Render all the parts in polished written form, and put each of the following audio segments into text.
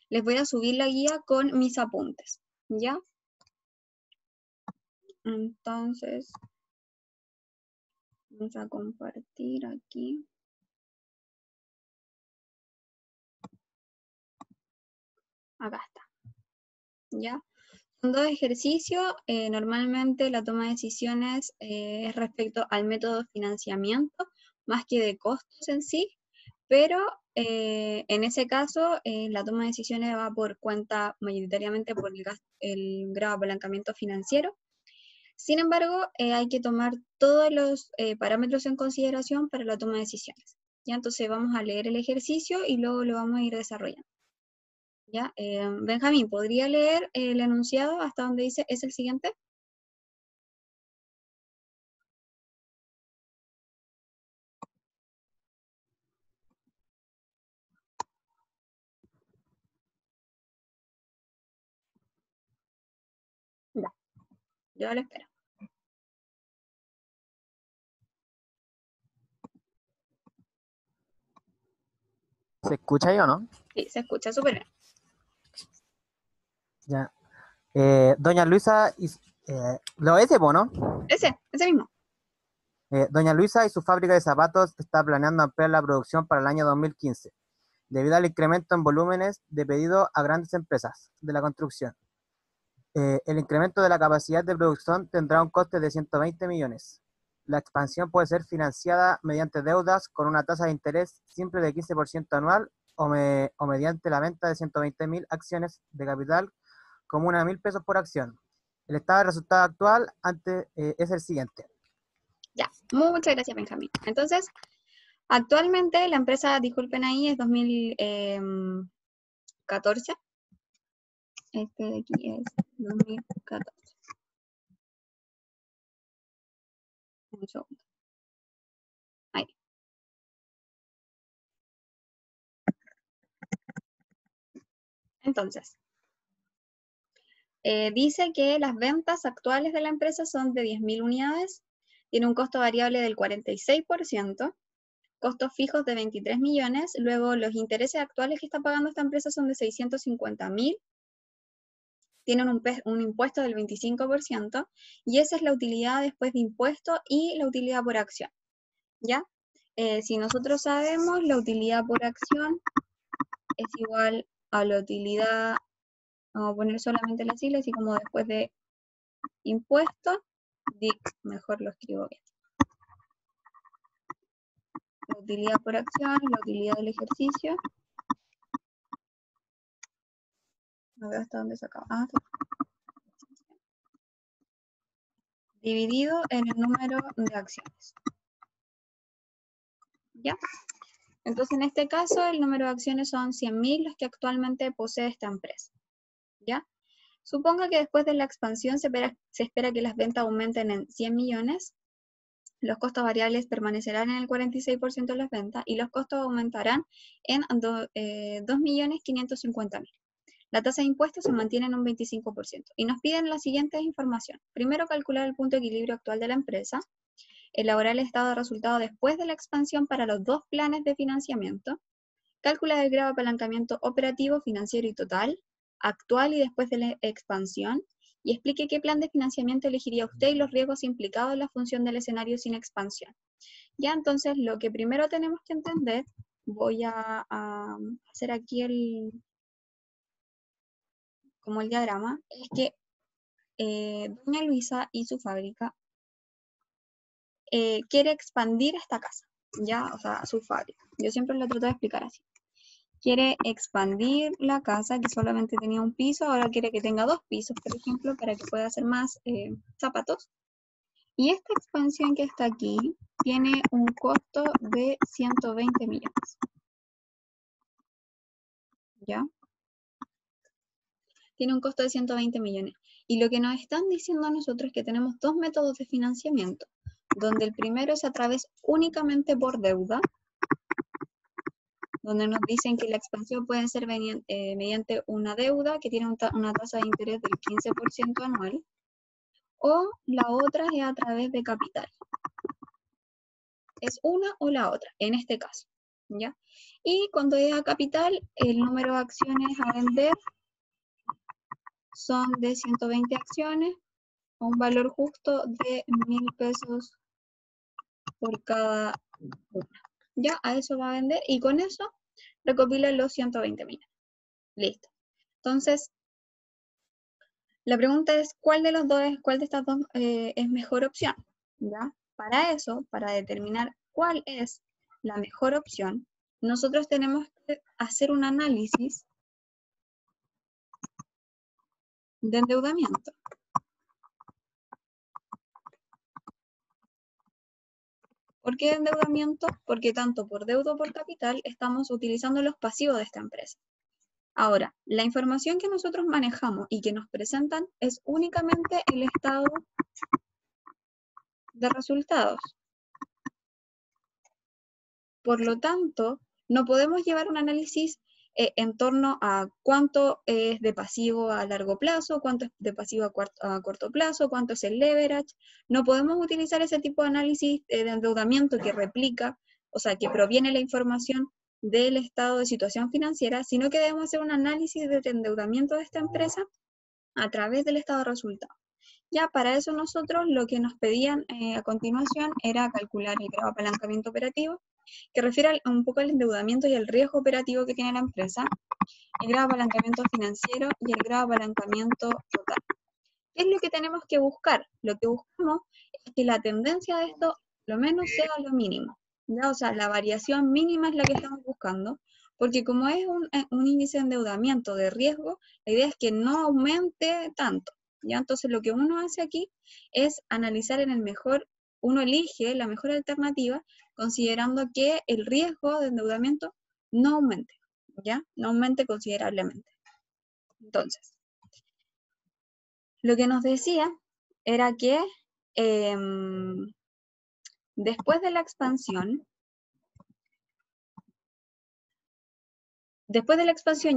les voy a subir la guía con mis apuntes, ¿ya? Entonces, vamos a compartir aquí. Acá está, ¿ya? Son dos ejercicios. Normalmente la toma de decisiones es respecto al método de financiamiento, más que de costos en sí, pero en ese caso la toma de decisiones va por cuenta mayoritariamente por el grado de apalancamiento financiero. Sin embargo, hay que tomar todos los parámetros en consideración para la toma de decisiones. ¿Ya? Entonces vamos a leer el ejercicio y luego lo vamos a ir desarrollando. ¿Ya? Benjamín, ¿podría leer el enunciado hasta donde dice es el siguiente? Ya, yo lo espero. ¿Se escucha ahí o no? Sí, se escucha súper bien. Ya. Doña Luisa, ¿lo ese, no? Ese mismo. Doña Luisa y su fábrica de zapatos está planeando ampliar la producción para el año 2015, debido al incremento en volúmenes de pedido a grandes empresas de la construcción. El incremento de la capacidad de producción tendrá un coste de 120 millones. La expansión puede ser financiada mediante deudas con una tasa de interés simple de 15% anual o mediante la venta de 120.000 acciones de capital común a 1.000 pesos por acción. El estado de resultado actual es el siguiente. Ya, muchas gracias, Benjamín. Entonces, actualmente la empresa, disculpen ahí, es 2014. Este de aquí es 2014. Un segundo. Ahí. Entonces, dice que las ventas actuales de la empresa son de 10.000 unidades, tiene un costo variable del 46%, costos fijos de 23 millones, luego los intereses actuales que está pagando esta empresa son de 650.000, tienen un impuesto del 25%, y esa es la utilidad después de impuesto y la utilidad por acción, ¿ya? Si nosotros sabemos, la utilidad por acción es igual a la utilidad, vamos a poner solamente las siglas, así como después de impuesto, mejor lo escribo bien. La utilidad por acción, la utilidad del ejercicio. No veo hasta dónde se acaba. Ah, sí. Dividido en el número de acciones. ¿Ya? Entonces, en este caso, el número de acciones son 100.000 los que actualmente posee esta empresa. ¿Ya? Suponga que después de la expansión se espera que las ventas aumenten en 100 millones, los costos variables permanecerán en el 46% de las ventas y los costos aumentarán en 2.550.000. La tasa de impuestos se mantiene en un 25%. Y nos piden la siguiente información. Primero, calcular el punto de equilibrio actual de la empresa, elaborar el estado de resultado después de la expansión para los dos planes de financiamiento, calcular el grado de apalancamiento operativo, financiero y total, actual y después de la expansión, y explique qué plan de financiamiento elegiría usted y los riesgos implicados en la función del escenario sin expansión. Ya, entonces, lo que primero tenemos que entender, voy a hacer aquí como el diagrama, es que doña Luisa y su fábrica quiere expandir esta casa, ya, o sea, su fábrica. Yo siempre lo trato de explicar así. Quiere expandir la casa que solamente tenía un piso, ahora quiere que tenga 2 pisos, por ejemplo, para que pueda hacer más zapatos. Y esta expansión que está aquí tiene un costo de 120 millones. ¿Ya? Tiene un costo de 120 millones. Y lo que nos están diciendo a nosotros es que tenemos dos métodos de financiamiento, donde el primero es a través únicamente por deuda, donde nos dicen que la expansión puede ser mediante una deuda que tiene una tasa de interés del 15% anual, o la otra es a través de capital. Es una o la otra, en este caso, ¿ya? Y cuando es a capital, el número de acciones a vender son de 120 acciones, a un valor justo de 1.000 pesos por cada una. Ya, a eso va a vender, y con eso recopila los 120 millones. Listo. Entonces, la pregunta es, ¿cuál de estas dos es mejor opción? ¿Ya? Para eso, para determinar cuál es la mejor opción, nosotros tenemos que hacer un análisis de endeudamiento. ¿Por qué endeudamiento? Porque tanto por deuda o por capital estamos utilizando los pasivos de esta empresa. Ahora, la información que nosotros manejamos y que nos presentan es únicamente el estado de resultados. Por lo tanto, no podemos llevar un análisis en torno a cuánto es de pasivo a largo plazo, cuánto es de pasivo a corto plazo, cuánto es el leverage. No podemos utilizar ese tipo de análisis de endeudamiento que replica, o sea, que proviene la información del estado de situación financiera, sino que debemos hacer un análisis de endeudamiento de esta empresa a través del estado de resultados. Ya para eso nosotros lo que nos pedían a continuación era calcular el grado de apalancamiento operativo, que refiere un poco al endeudamiento y el riesgo operativo que tiene la empresa, el grado de apalancamiento financiero y el grado de apalancamiento total. ¿Qué es lo que tenemos que buscar? Lo que buscamos es que la tendencia de esto lo menos sea lo mínimo, ¿ya? O sea, la variación mínima es la que estamos buscando, porque como es un índice de endeudamiento de riesgo, la idea es que no aumente tanto, ¿ya? Entonces lo que uno hace aquí es analizar uno elige la mejor alternativa considerando que el riesgo de endeudamiento no aumente, ¿ya? No aumente considerablemente. Entonces, lo que nos decía era que después de la expansión,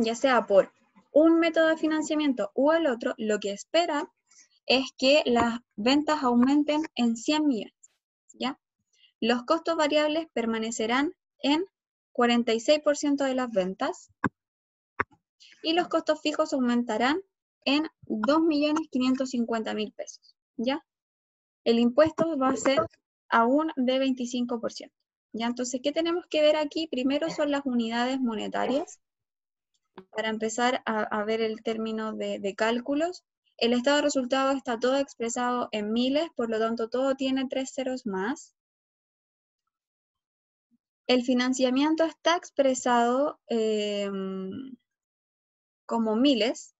ya sea por un método de financiamiento u el otro, lo que espera es que las ventas aumenten en 100 millones, ¿ya? Los costos variables permanecerán en 46% de las ventas y los costos fijos aumentarán en 2.550.000 pesos, ¿ya? El impuesto va a ser aún de 25%. ¿Ya? Entonces, ¿qué tenemos que ver aquí? Primero son las unidades monetarias, para empezar a ver el término de cálculos. El estado de resultados está todo expresado en miles, por lo tanto todo tiene 3 ceros más. El financiamiento está expresado como miles,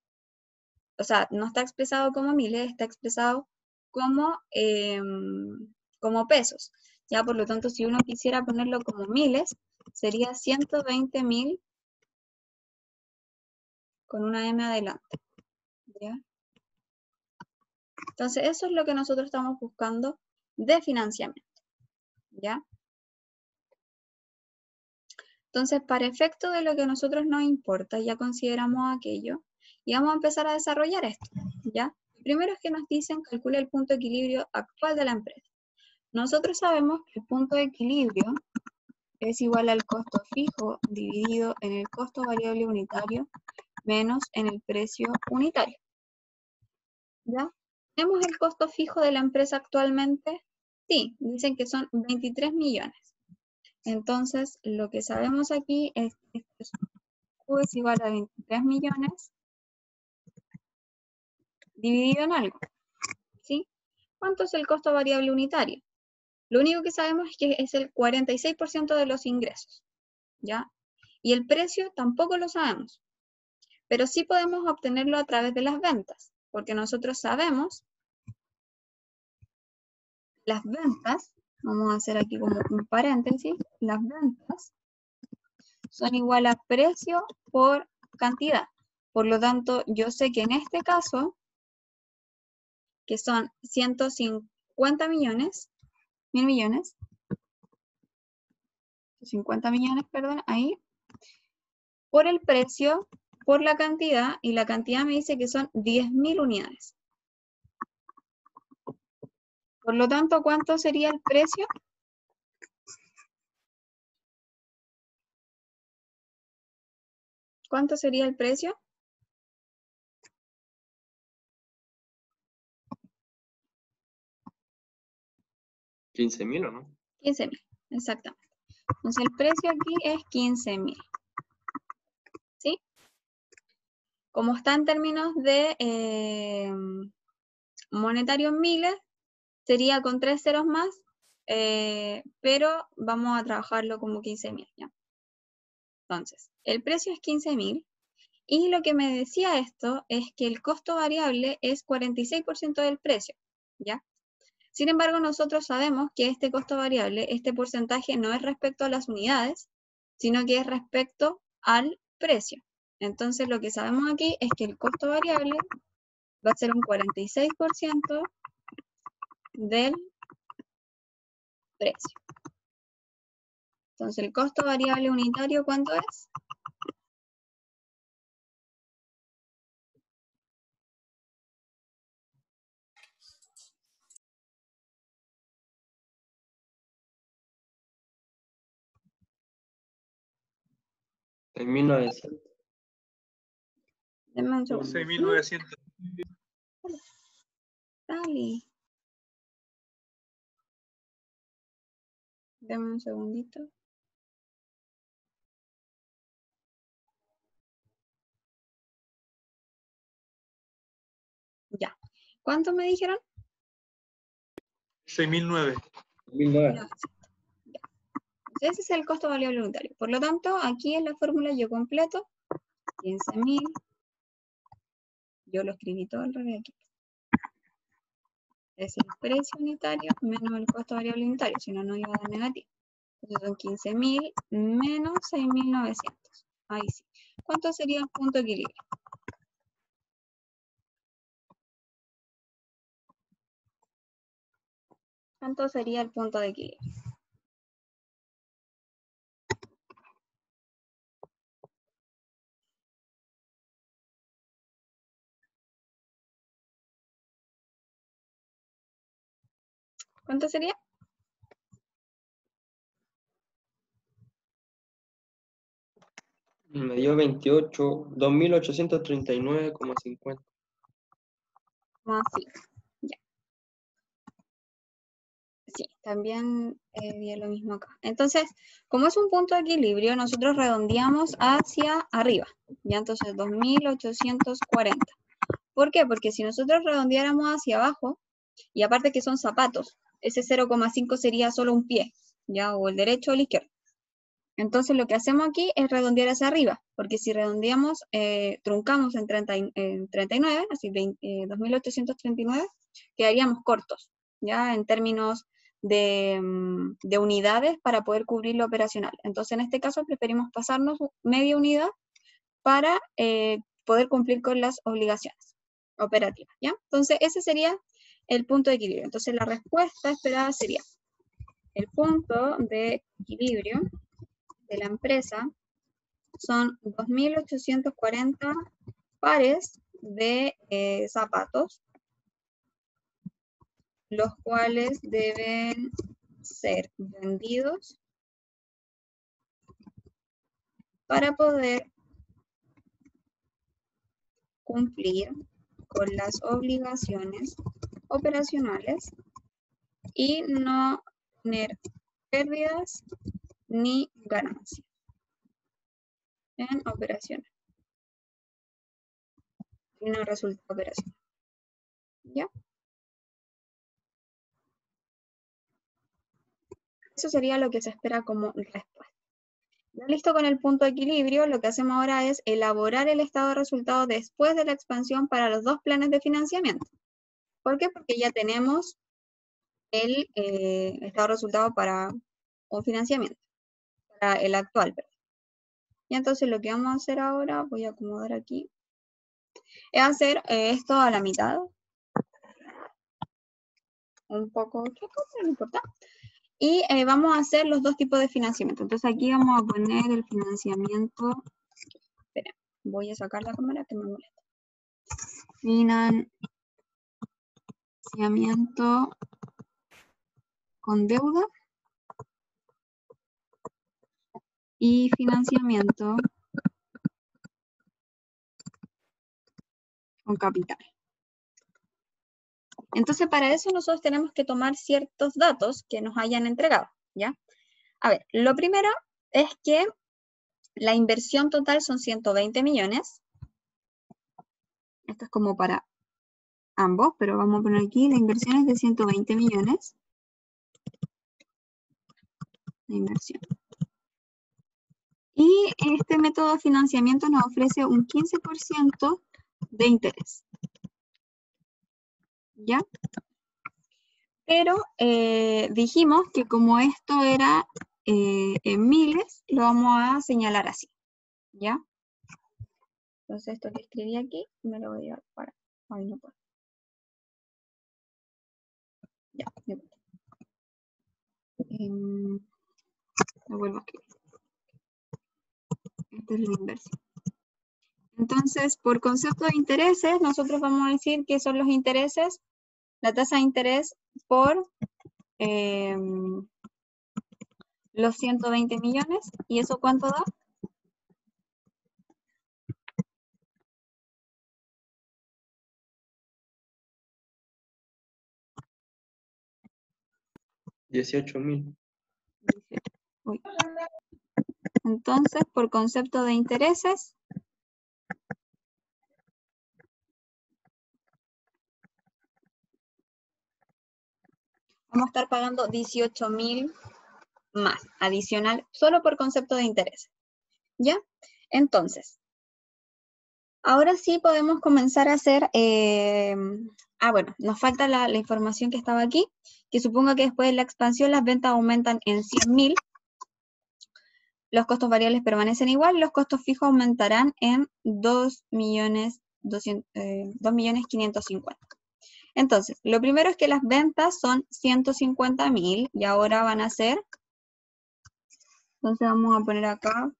o sea, no está expresado como miles, está expresado como pesos. Ya, por lo tanto, si uno quisiera ponerlo como miles, sería 120.000 con una M adelante. ¿Ya? Entonces, eso es lo que nosotros estamos buscando de financiamiento. ¿Ya? Entonces, para efecto de lo que a nosotros nos importa, ya consideramos aquello y vamos a empezar a desarrollar esto. ¿Ya? Primero es que nos dicen calcula el punto de equilibrio actual de la empresa. Nosotros sabemos que el punto de equilibrio es igual al costo fijo dividido en el costo variable unitario menos en el precio unitario. ¿Ya? ¿Tenemos el costo fijo de la empresa actualmente? Sí, dicen que son 23 millones. Entonces, lo que sabemos aquí es que Q es igual a 23 millones dividido en algo. ¿Sí? ¿Cuánto es el costo variable unitario? Lo único que sabemos es que es el 46% de los ingresos. ¿Ya? Y el precio tampoco lo sabemos. Pero sí podemos obtenerlo a través de las ventas, porque nosotros sabemos las ventas, vamos a hacer aquí como un paréntesis, las ventas son igual a precio por cantidad. Por lo tanto, yo sé que en este caso, que son 150 millones, 1.000 millones, 50 millones, perdón, ahí, por el precio, por la cantidad, y la cantidad me dice que son 10.000 unidades. Por lo tanto, ¿cuánto sería el precio? ¿Cuánto sería el precio? 15.000 ¿o no? 15.000, exactamente. Entonces el precio aquí es 15.000. ¿Sí? Como está en términos de monetarios miles, sería con 3 ceros más, pero vamos a trabajarlo como 15.000, ¿ya? Entonces, el precio es 15.000 y lo que me decía esto es que el costo variable es 46% del precio, ¿ya? Sin embargo, nosotros sabemos que este costo variable, este porcentaje no es respecto a las unidades, sino que es respecto al precio. Entonces, lo que sabemos aquí es que el costo variable va a ser un 46% del precio. Entonces, el costo variable unitario, ¿cuánto es? En 1900. Denme un segundo. 6.900. Dale. Deme un segundito. Ya. ¿Cuánto me dijeron? 6.009. 2009. Ya. Ese es el costo variable unitario. Por lo tanto, aquí en la fórmula yo completo 15.000. Yo lo escribí todo al revés aquí. Es el precio unitario menos el costo variable unitario, si no, no iba a dar negativo. Entonces son 15.000 menos 6.900. Ahí sí. ¿Cuánto sería el punto de equilibrio? ¿Cuánto sería el punto de equilibrio? ¿Cuánto sería? Me dio 2.839,50. Más sí. Ya. Sí, también vi lo mismo acá. Entonces, como es un punto de equilibrio, nosotros redondeamos hacia arriba. Ya, entonces 2.840. ¿Por qué? Porque si nosotros redondeáramos hacia abajo, y aparte que son zapatos, ese 0,5 sería solo un pie, ya, o el derecho o el izquierdo. Entonces lo que hacemos aquí es redondear hacia arriba, porque si redondeamos, truncamos en 39, así 2.839, quedaríamos cortos, ya, en términos de unidades para poder cubrir lo operacional. Entonces en este caso preferimos pasarnos media unidad para poder cumplir con las obligaciones operativas, ¿ya? Entonces ese sería el punto de equilibrio. Entonces la respuesta esperada sería el punto de equilibrio de la empresa son 2.840 pares de zapatos, los cuales deben ser vendidos para poder cumplir con las obligaciones operacionales y no tener pérdidas ni ganancias en operaciones. Y no resulta operacional. ¿Ya? Eso sería lo que se espera como respuesta. Ya listo con el punto de equilibrio, lo que hacemos ahora es elaborar el estado de resultados después de la expansión para los dos planes de financiamiento. ¿Por qué? Porque ya tenemos el estado de resultados para un financiamiento, para el actual. Perdón. Y entonces lo que vamos a hacer ahora, voy a acomodar aquí, es hacer esto a la mitad. Un poco choco, pero no importa. Y vamos a hacer los dos tipos de financiamiento. Entonces aquí vamos a poner el financiamiento. Espera, voy a sacar la cámara que me molesta. Financiamiento con deuda y financiamiento con capital. Entonces, para eso nosotros tenemos que tomar ciertos datos que nos hayan entregado, ¿ya? A ver, lo primero es que la inversión total son 120 millones. Esto es como para ambos, pero vamos a poner aquí, la inversión es de 120 millones. La inversión. Y este método de financiamiento nos ofrece un 15% de interés. ¿Ya? Pero dijimos que como esto era en miles, lo vamos a señalar así. ¿Ya? Entonces esto que escribí aquí, me lo voy a llevar para... Ay, no puedo. Ya, lo vuelvo a escribir. Esta es la inversión. Entonces, por concepto de intereses, nosotros vamos a decir que son los intereses, la tasa de interés por los 120 millones. ¿Y eso cuánto da? $18.000. Uy. Entonces, por concepto de intereses, vamos a estar pagando 18.000 más, adicional, solo por concepto de interés. ¿Ya? Entonces, ahora sí podemos comenzar a hacer... bueno, nos falta la información que estaba aquí, que supongo que después de la expansión las ventas aumentan en 100.000, los costos variables permanecen igual, los costos fijos aumentarán en 2.550.000. Entonces, lo primero es que las ventas son 150.000 y ahora van a ser, entonces vamos a poner acá,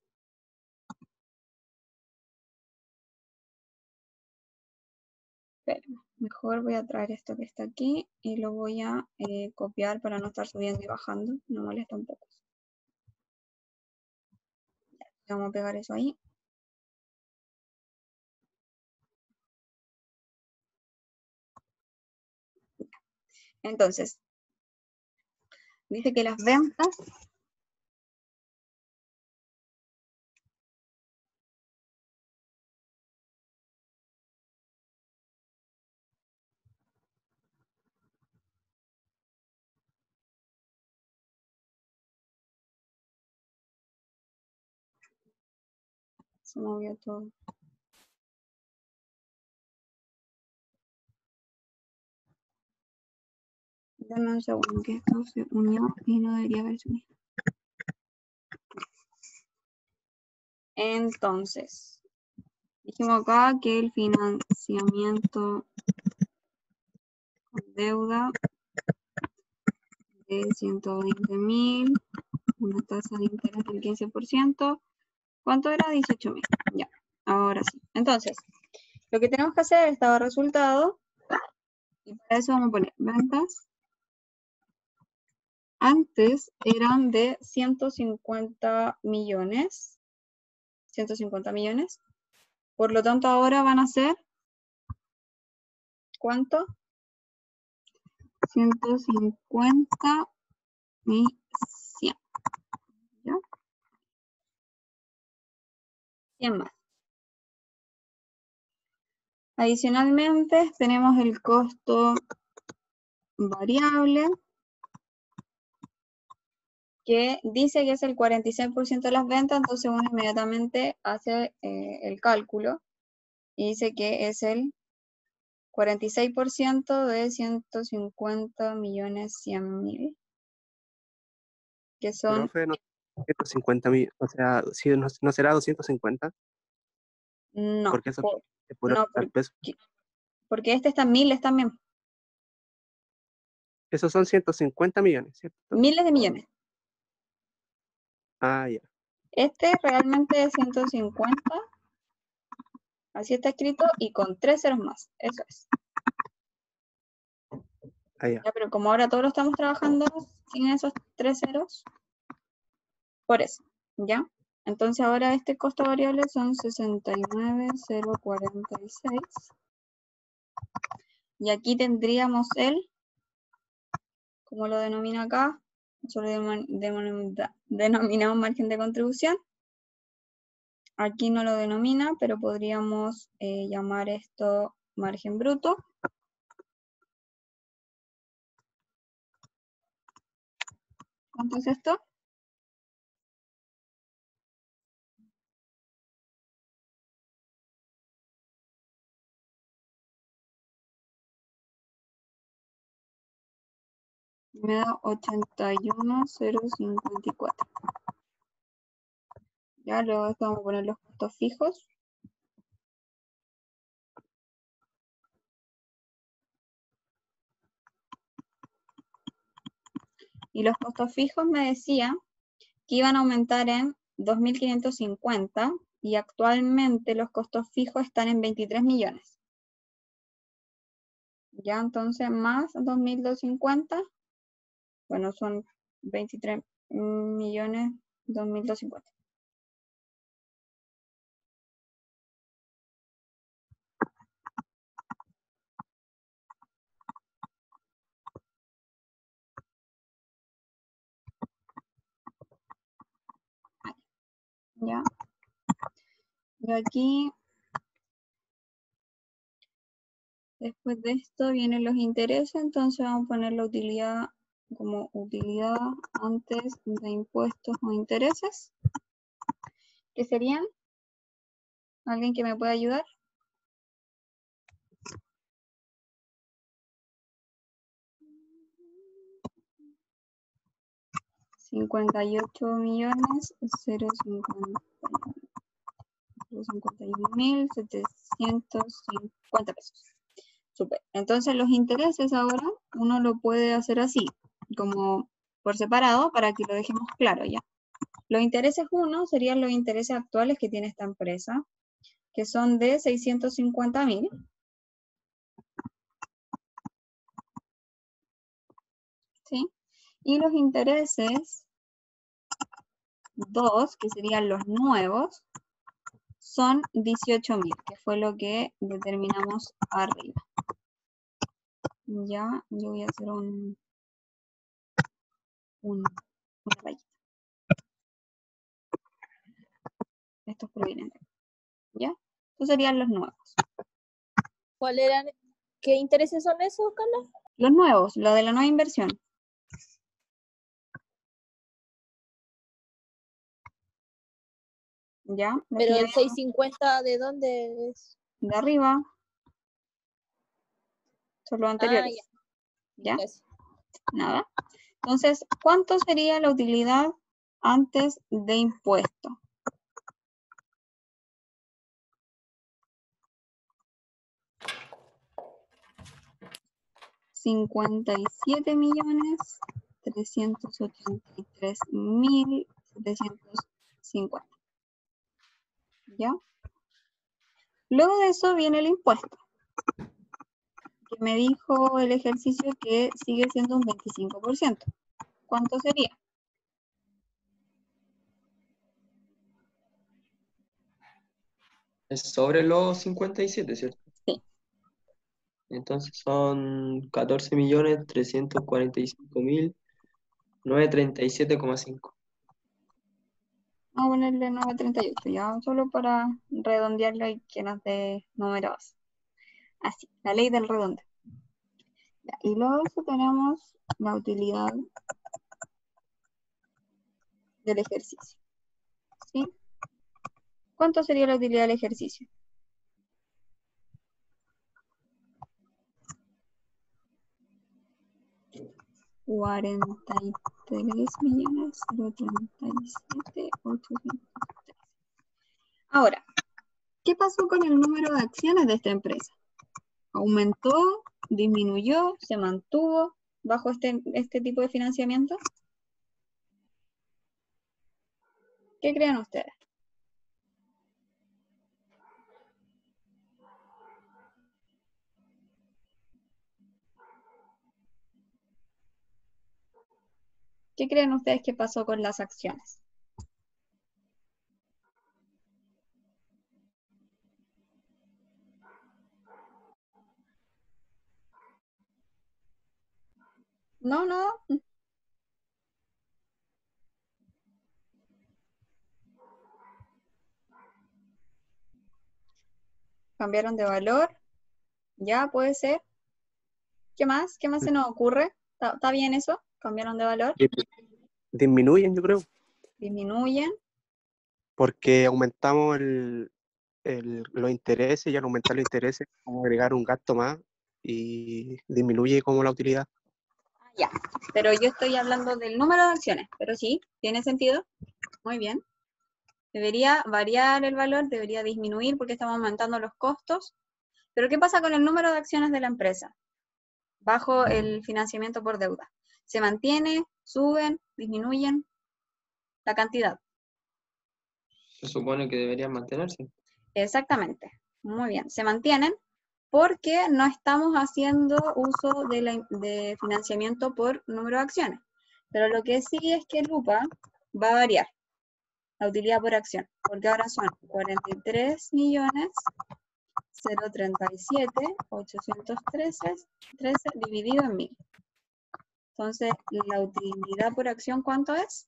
espera, mejor voy a traer esto que está aquí y lo voy a copiar para no estar subiendo y bajando, no molesta un poco. Vamos a pegar eso ahí. Entonces, dice que las ventas se movió todo. Dame un segundo, que esto se unió y no debería haberse unido. Entonces, dijimos acá que el financiamiento con deuda de 120.000, una tasa de interés del 15%. ¿Cuánto era? 18.000. Ya, ahora sí. Entonces, lo que tenemos que hacer es dado resultado, y para eso vamos a poner ventas. Antes eran de 150 millones. 150 millones. Por lo tanto, ahora van a ser, ¿cuánto? 150 y 100. ¿Ya? 100 más. Adicionalmente, tenemos el costo variable, que dice que es el 46% de las ventas, entonces uno inmediatamente hace el cálculo y dice que es el 46% de 150.100.000, que son... Profe, no, 150.000, o sea, si no será 250, No, porque eso es puro no, peso. porque este está en miles también. Esos son 150 millones, ¿cierto? Miles de millones. Ah, ya. Este realmente es 150. Así está escrito y con 3 ceros más. Eso es. Ah, ya. Ya, pero como ahora todos lo estamos trabajando sin esos 3 ceros, por eso, ¿ya? Entonces ahora este costo variable son 69.046. Y aquí tendríamos el, como lo denomina acá, nosotros denominamos margen de contribución. Aquí no lo denomina, pero podríamos llamar esto margen bruto. ¿Cuánto es esto? Me da 81,054. Ya luego esto vamos a poner los costos fijos. Y los costos fijos me decía que iban a aumentar en 2.550 y actualmente los costos fijos están en 23 millones. Ya entonces más 2.250, bueno, son 23 millones 2.250. Ya. Y aquí, después de esto, vienen los intereses, entonces vamos a poner la utilidad como utilidad antes de impuestos o intereses. ¿Qué serían? ¿Alguien que me pueda ayudar? $51.750.750 pesos. Súper. Entonces los intereses ahora uno lo puede hacer así, como por separado, para que lo dejemos claro ya. Los intereses 1 serían los intereses actuales que tiene esta empresa, que son de 650.000. ¿Sí? Y los intereses 2, que serían los nuevos, son 18.000, que fue lo que determinamos arriba. Ya, yo voy a hacer una rayita. Estos provienen de acá, ¿ya? Estos serían los nuevos. ¿Cuál eran? ¿Qué intereses son esos, Carla? Los nuevos, lo de la nueva inversión. ¿Ya? Los Pero que el ya 650, ¿de dónde es? de arriba son los anteriores. ¿Ya? Eso. Nada. Entonces, ¿cuánto sería la utilidad antes de impuesto? $57.383.750. ¿Ya? Luego de eso viene el impuesto, que me dijo el ejercicio que sigue siendo un 25%. ¿Cuánto sería? Es sobre los 57, ¿cierto? Sí. Entonces son 14.345.937,5. Vamos a ponerle 938, ya, solo para redondearlo y que nos dé números. Así, la ley del redondeo. Ya, y luego de eso tenemos la utilidad del ejercicio. ¿Sí? ¿Cuánto sería la utilidad del ejercicio? $43.037.813. Ahora, ¿qué pasó con el número de acciones de esta empresa? ¿Aumentó? ¿Disminuyó? ¿Se mantuvo bajo este tipo de financiamiento? ¿Qué creen ustedes? ¿Qué creen ustedes que pasó con las acciones? No. Cambiaron de valor. Ya, puede ser. ¿Qué más? ¿Qué más se nos ocurre? ¿Está bien eso? ¿Cambiaron de valor? Disminuyen, yo creo, ¿Disminuyen? porque aumentamos los intereses y al aumentar los intereses, vamos a agregar un gasto más y disminuye como la utilidad. Ya, pero yo estoy hablando del número de acciones, pero sí, tiene sentido. Muy bien. Debería variar el valor, debería disminuir porque estamos aumentando los costos. Pero ¿qué pasa con el número de acciones de la empresa bajo el financiamiento por deuda? ¿Se mantiene, suben, disminuyen la cantidad? Se supone que deberían mantenerse. Exactamente. Muy bien. Se mantienen porque no estamos haciendo uso de financiamiento por número de acciones. Pero lo que sí es que Lupa va a variar la utilidad por acción, porque ahora son 43.037.813 dividido en 1000. Entonces, la utilidad por acción, ¿cuánto es?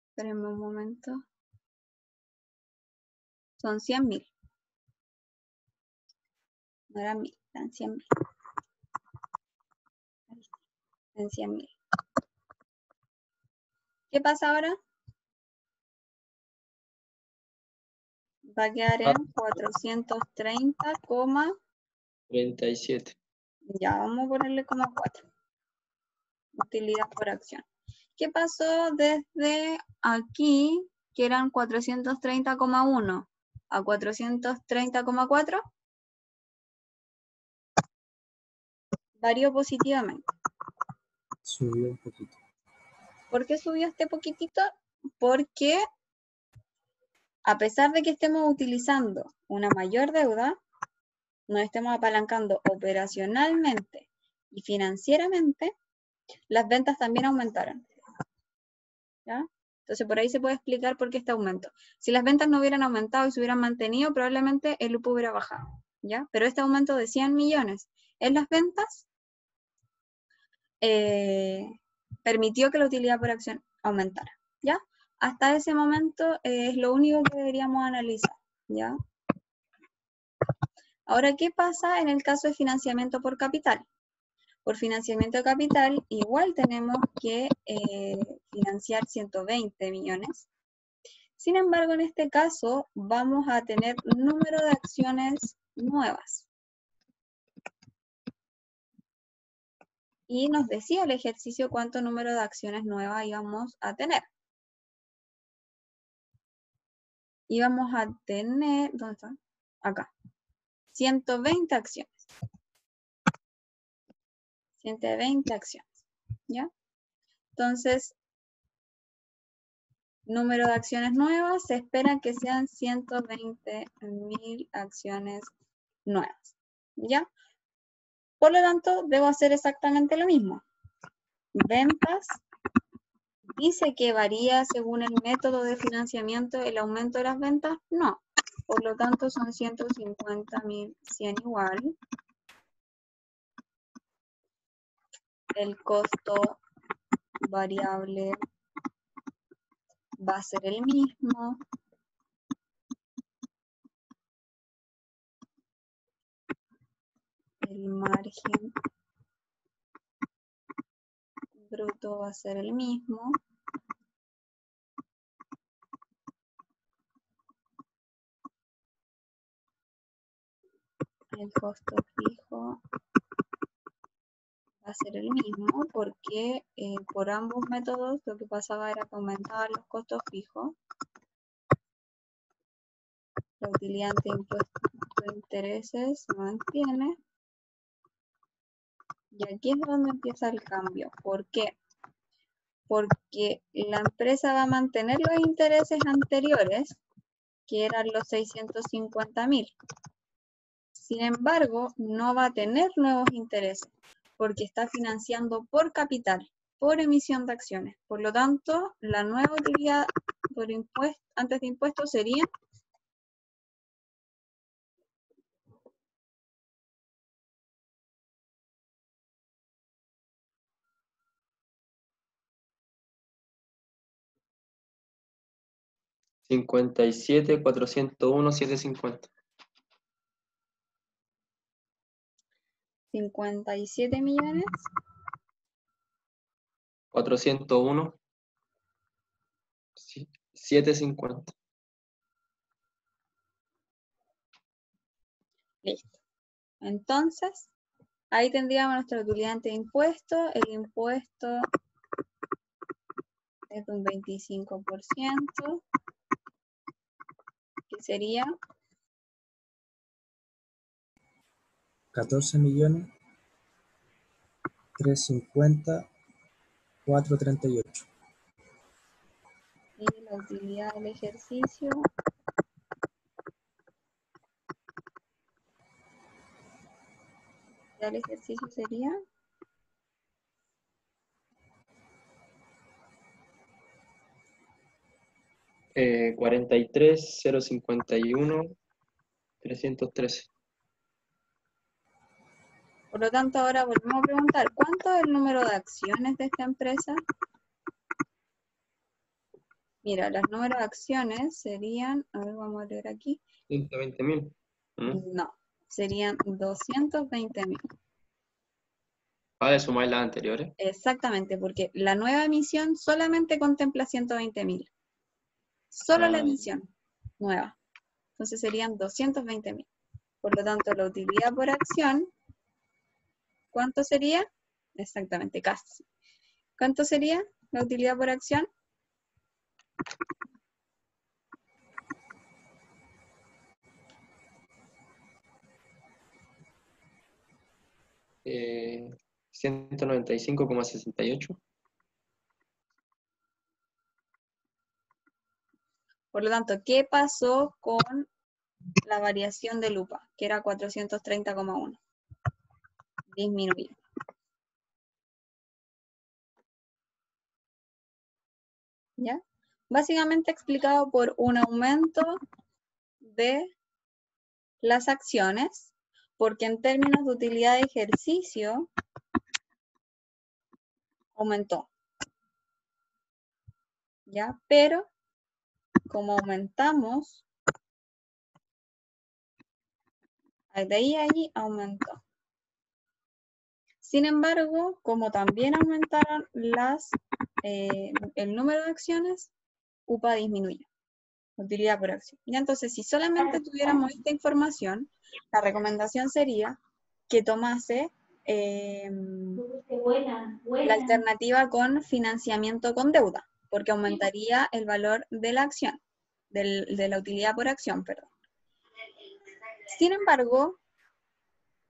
Espérenme un momento. Son 100.000. No eran 1000, eran 100.000. En 100.000. ¿Qué pasa ahora? Va a quedar en 430, 37. ya vamos a ponerle 4. Utilidad por acción. ¿Qué pasó desde aquí, que eran 430,1 a 430,4? Varió positivamente. Subió un poquito. ¿Por qué subió este poquitito? Porque a pesar de que estemos utilizando una mayor deuda, nos estemos apalancando operacionalmente y financieramente, las ventas también aumentaron. ¿Ya? Entonces por ahí se puede explicar por qué este aumento. Si las ventas no hubieran aumentado y se hubieran mantenido, probablemente el UPU hubiera bajado. ¿Ya? Pero este aumento de 100 millones en las ventas permitió que la utilidad por acción aumentara. ¿Ya? Hasta ese momento es lo único que deberíamos analizar. ¿Ya? Ahora, ¿qué pasa en el caso de financiamiento por capital? Por financiamiento de capital, igual tenemos que financiar 120 millones. Sin embargo, en este caso, vamos a tener número de acciones nuevas. Y nos decía el ejercicio cuánto número de acciones nuevas íbamos a tener. Íbamos a tener, ¿dónde está? Acá. 120 acciones. 120 acciones. ¿Ya? Entonces, número de acciones nuevas, se espera que sean 120.000 acciones nuevas. ¿Ya? Por lo tanto, debo hacer exactamente lo mismo. Ventas. ¿Dice que varía según el método de financiamiento el aumento de las ventas? No. Por lo tanto, son 150.100 igual. El costo variable va a ser el mismo. El margen bruto va a ser el mismo. El costo fijo va a ser el mismo porque por ambos métodos lo que pasaba era que aumentaban los costos fijos. La utilidad ante impuestos de intereses se mantiene. Y aquí es donde empieza el cambio. ¿Por qué? Porque la empresa va a mantener los intereses anteriores, que eran los 650.000. Sin embargo, no va a tener nuevos intereses, porque está financiando por capital, por emisión de acciones. Por lo tanto, la nueva utilidad por antes de impuestos sería 57, 401, 750. 57 millones. 401, 750. Listo. Entonces, ahí tendríamos nuestra utilidad ante impuesto. El impuesto es de un 25%, que sería 14.350.438. y la utilidad del ejercicio sería 43, 051, 313. Por lo tanto, ahora volvemos a preguntar, ¿cuánto es el número de acciones de esta empresa? Mira, los números de acciones serían, a ver, vamos a leer aquí. 120.000. No, serían 220.000. ¿Vale sumar las anteriores? Exactamente, porque la nueva emisión solamente contempla 120.000. Solo la emisión nueva. Entonces serían 220.000. Por lo tanto, la utilidad por acción, ¿cuánto sería? Exactamente, casi. ¿Cuánto sería la utilidad por acción? 195,68. Por lo tanto, ¿qué pasó con la variación de lupa, que era 430,1? Disminuyó. ¿Ya? Básicamente explicado por un aumento de las acciones, porque en términos de utilidad de ejercicio aumentó. ¿Ya? Pero como aumentamos, de ahí a allí aumentó. Sin embargo, como también aumentaron el número de acciones, UPA disminuyó. Utilidad por acción. Y entonces, si solamente tuviéramos esta información, la recomendación sería que tomase la alternativa con financiamiento con deuda, porque aumentaría el valor de la acción, de la utilidad por acción, perdón. Sin embargo,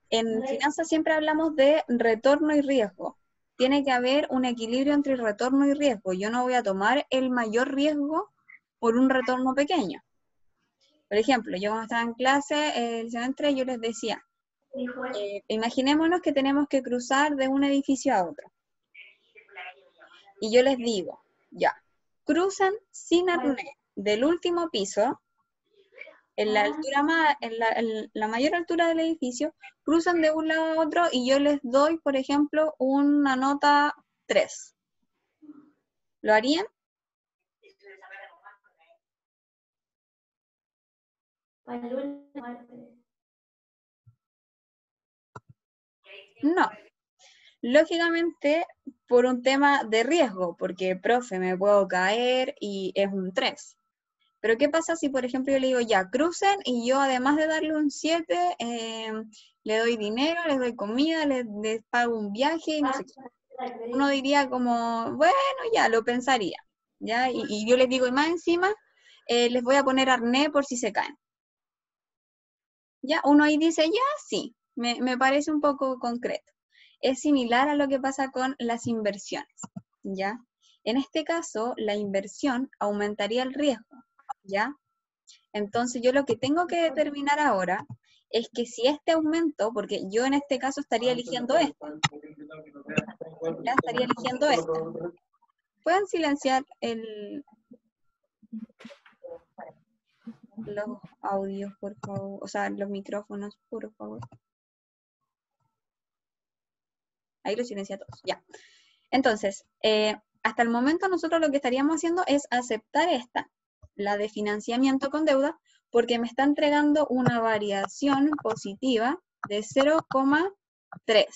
en finanzas siempre hablamos de retorno y riesgo. Tiene que haber un equilibrio entre retorno y riesgo. Yo no voy a tomar el mayor riesgo por un retorno pequeño. Por ejemplo, yo cuando estaba en clase el semestre, yo les decía, imaginémonos que tenemos que cruzar de un edificio a otro. Y yo les digo, ya, cruzan sin arnés del último piso, en la altura en la mayor altura del edificio, cruzan de un lado a otro y yo les doy, por ejemplo, una nota 3. ¿Lo harían? No. Lógicamente, por un tema de riesgo, porque, profe, me puedo caer y es un 3. Pero ¿qué pasa si, por ejemplo, yo le digo, ya, crucen, y yo además de darle un 7, le doy dinero, les doy comida, les pago un viaje, y no sé qué? Uno diría como, bueno, ya, lo pensaría, ¿ya? Y yo les digo, y más encima, les voy a poner arnés por si se caen. ¿Ya? Uno ahí dice, ya, sí, me parece un poco concreto. Es similar a lo que pasa con las inversiones, ¿ya? En este caso, la inversión aumentaría el riesgo, ¿ya? Entonces, yo lo que tengo que determinar ahora es que si este aumento, porque yo en este caso estaría eligiendo este, ¿ya? Estaría eligiendo este. ¿Pueden silenciar los audios, por favor? O sea, los micrófonos, por favor. Ahí lo silencia todos, ya. Entonces, hasta el momento nosotros lo que estaríamos haciendo es aceptar esta, la de financiamiento con deuda, porque me está entregando una variación positiva de 0,3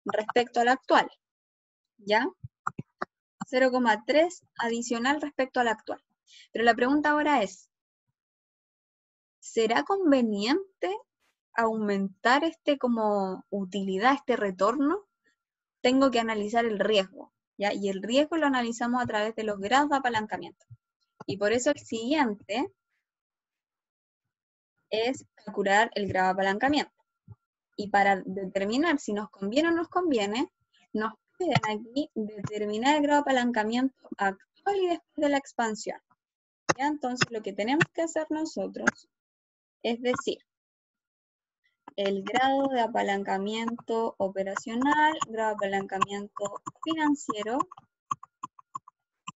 respecto al actual, ¿ya? 0,3 adicional respecto al actual. Pero la pregunta ahora es, ¿será conveniente aumentar como utilidad, este retorno? Tengo que analizar el riesgo, ¿ya? Y el riesgo lo analizamos a través de los grados de apalancamiento. Y por eso el siguiente es calcular el grado de apalancamiento. Y para determinar si nos conviene o nos conviene, nos piden aquí determinar el grado de apalancamiento actual y después de la expansión. ¿Ya? Entonces lo que tenemos que hacer nosotros es decir, el grado de apalancamiento operacional, grado de apalancamiento financiero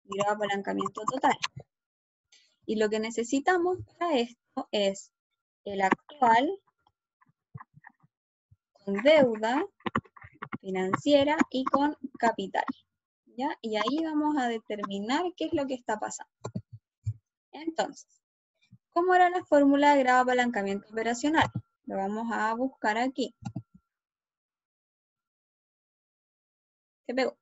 y grado de apalancamiento total. Y lo que necesitamos para esto es el actual con deuda financiera y con capital, ¿ya? Y ahí vamos a determinar qué es lo que está pasando. Entonces, ¿cómo era la fórmula de grado de apalancamiento operacional? Lo vamos a buscar aquí. ¿Qué pegó?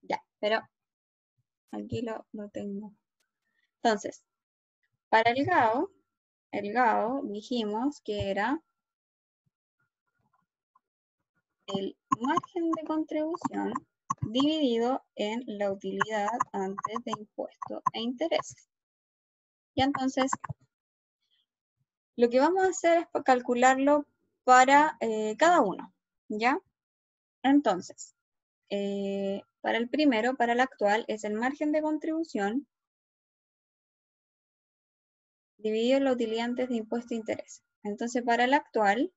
Ya, pero aquí lo tengo. Entonces, para el GAO dijimos que era el margen de contribución dividido en la utilidad antes de impuestos e intereses. Y entonces, lo que vamos a hacer es calcularlo para cada uno, ¿ya? Entonces, para el primero, para el actual, es el margen de contribución dividido en la utilidad antes de impuestos e intereses. Entonces, para el actual,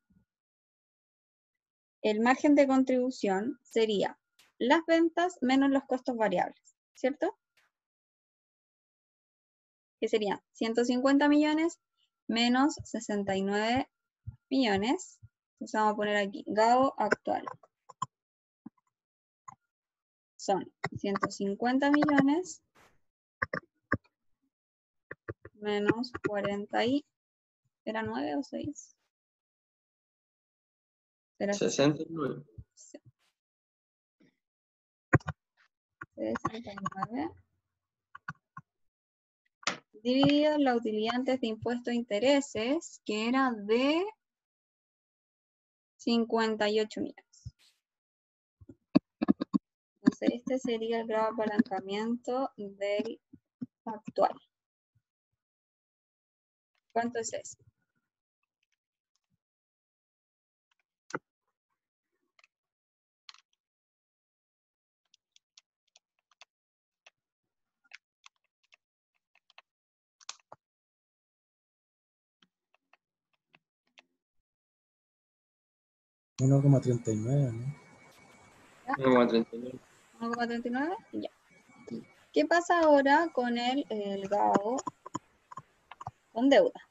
el margen de contribución sería las ventas menos los costos variables, ¿cierto? Que serían 150 millones menos 69 millones. Entonces vamos a poner aquí, GAO actual. Son 150 millones menos 40 y... ¿Era 9 o 6? Era 69. 69. Dividido en la utilidad antes de impuestos e intereses, que era de 58 millones. Entonces, este sería el grado de apalancamiento del actual. ¿Cuánto es eso? $1,39, ¿no? 1,39. 1,39. Ya. ¿Qué pasa ahora con el GAO con deuda?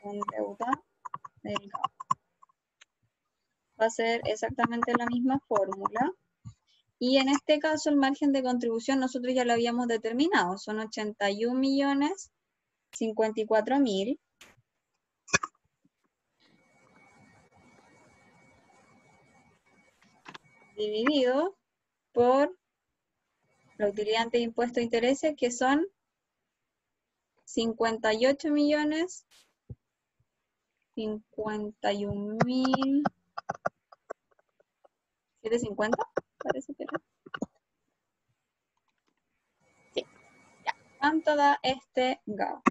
Con deuda del GAO. Va a ser exactamente la misma fórmula. Y en este caso el margen de contribución nosotros ya lo habíamos determinado. Son 81 millones 54 mil. Dividido por la utilidad ante impuesto de intereses, que son 58 millones 51 mil 750, parece que era. Sí, ya. ¿Cuánto da este GAO?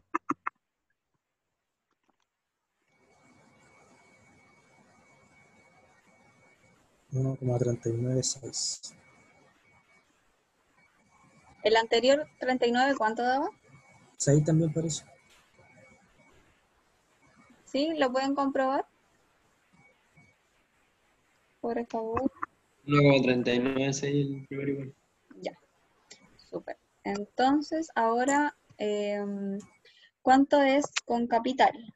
$1,396. El anterior 39, ¿cuánto daba? 6 también parece. ¿Sí? ¿Lo pueden comprobar? Por favor. 1,39 el primer igual. Ya, súper. Entonces, ahora, ¿cuánto es con capital?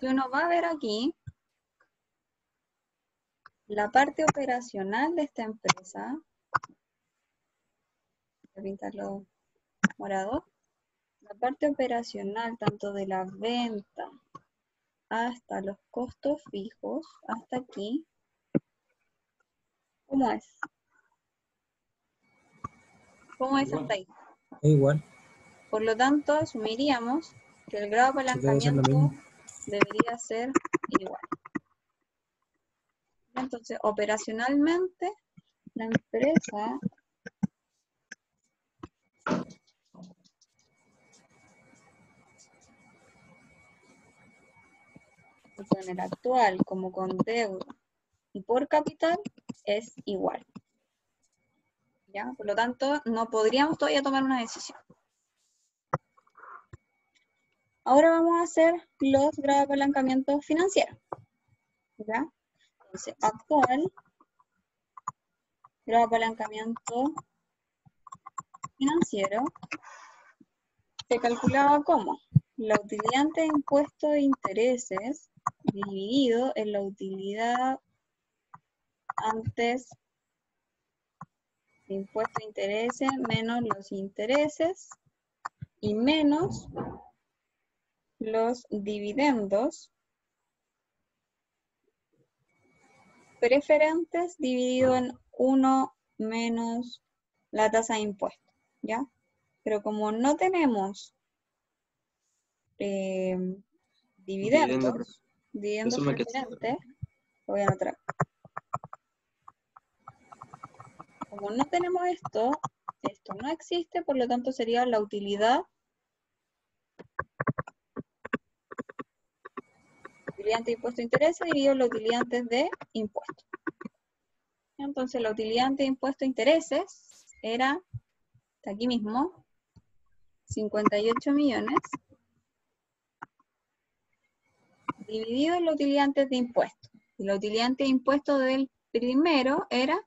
Si uno va a ver aquí, la parte operacional de esta empresa, voy a pintarlo morado, la parte operacional tanto de la venta hasta los costos fijos, hasta aquí, ¿cómo es? ¿Cómo es hasta ahí? Es igual, Por lo tanto, asumiríamos que el grado de sí, debe ser lo apalancamiento mismo. debería ser igual. Entonces, operacionalmente, la empresa con el actual como con deuda y por capital es igual. ¿Ya? Por lo tanto, no podríamos todavía tomar una decisión. Ahora vamos a hacer los grados de apalancamiento financiero. ¿Ya? Entonces, actual grado de apalancamiento financiero se calculaba como la utilidad ante impuesto de intereses dividido en la utilidad antes de impuesto de intereses menos los intereses y menos los dividendos preferentes dividido en 1 menos la tasa de impuesto, ¿ya? Pero como no tenemos dividendos Asume que preferentes, lo voy a anotar acá. Como no tenemos esto no existe, por lo tanto sería la utilidad ante impuesto de intereses dividido la utilidad antes de impuesto. Entonces la utilidad ante impuesto de intereses era, está aquí mismo, 58 millones dividido en la utilidad antes de impuesto. Y la utilidad antes de impuesto del primero era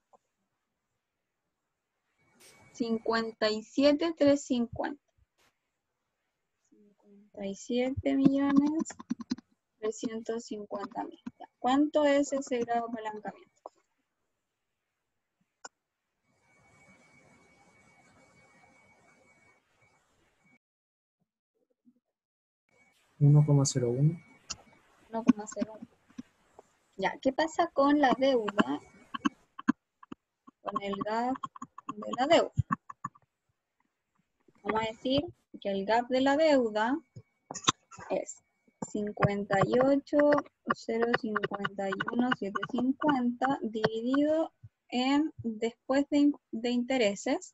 57.350. 57.350.000. ¿Cuánto es ese grado de apalancamiento? $1,01. 1,01. Ya, ¿qué pasa con la deuda? Con el gap de la deuda. Vamos a decir que el gap de la deuda es 58.051.750 dividido en después de intereses,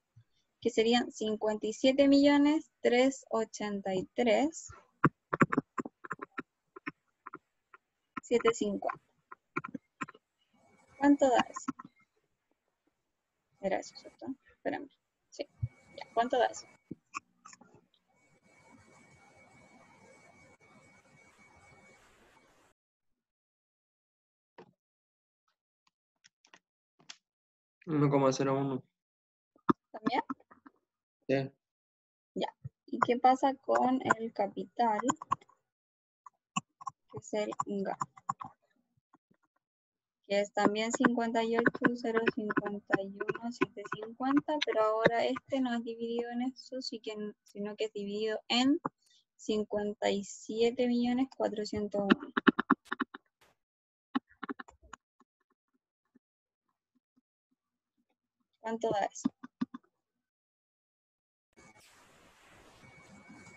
que serían 57.383.750. ¿Cuánto da eso? Era eso, ¿cierto? Espérame. Sí. Ya, ¿cuánto da eso? $1,01. ¿También? Sí. Ya. ¿Y qué pasa con el capital? Que es el GAP. Que es también 58.051.750, pero ahora este no es dividido en eso, sino que es dividido en 57.401. ¿Cuánto da eso?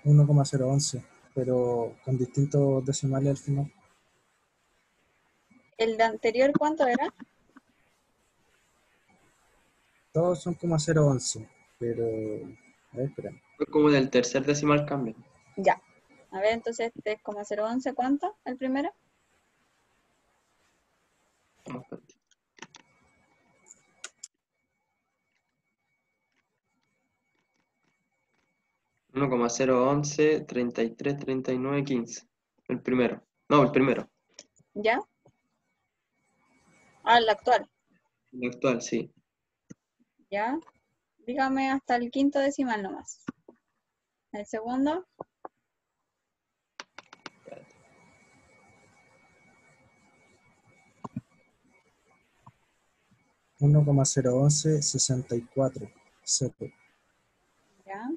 1,011, pero con distintos decimales al final. ¿El de anterior cuánto era? Todos son 0,011, pero... A ver, espera. Fue como del tercer decimal cambio. Ya. A ver, entonces 3,011, ¿cuánto? ¿El primero? No, espérate. 1,011, 33, 39, 15. El primero. No, el primero. ¿Ya? Ah, el actual. El actual, sí. ¿Ya? Dígame hasta el quinto decimal nomás. El segundo, 1,011, 64, 0. ¿ya?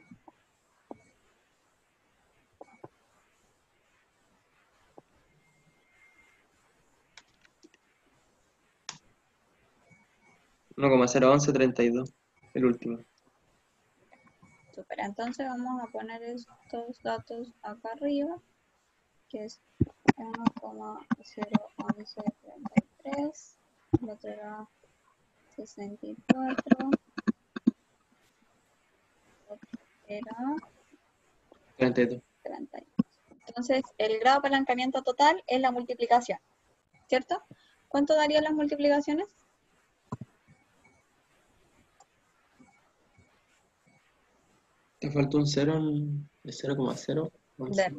Uno coma cero once, 32. El último. Super. Entonces vamos a poner estos datos acá arriba, que es 1,01133, el otro era 64, el otro era 32. 32. Entonces, el grado de apalancamiento total es la multiplicación, ¿cierto? ¿Cuánto darían las multiplicaciones? Te faltó un 0 de 0,0. ¿Verdad?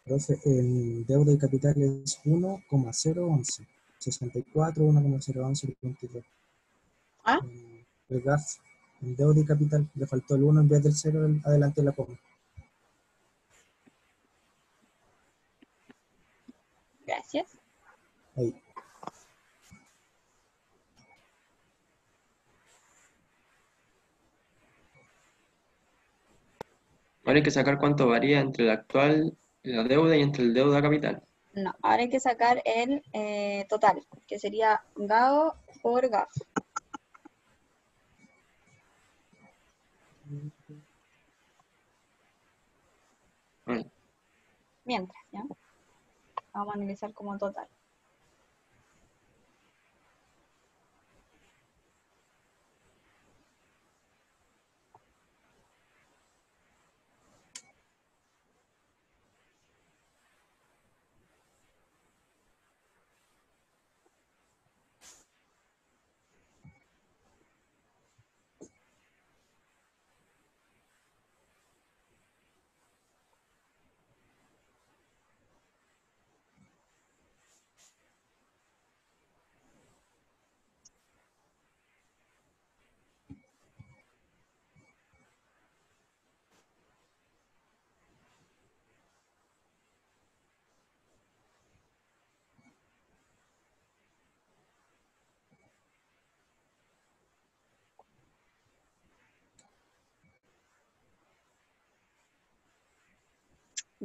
Profe, el deuda y capital es 1,011, 64, 1,011, 22. ¿Ah? El GAF, en deuda y capital, le faltó el 1 en vez del 0 adelante de la coma. Gracias. Ahí. Ahora hay que sacar cuánto varía entre la actual, la deuda y entre el deuda capital. No, ahora hay que sacar el total, que sería GAO por GAF. Vale. Mientras, ¿ya? Vamos a analizar como total.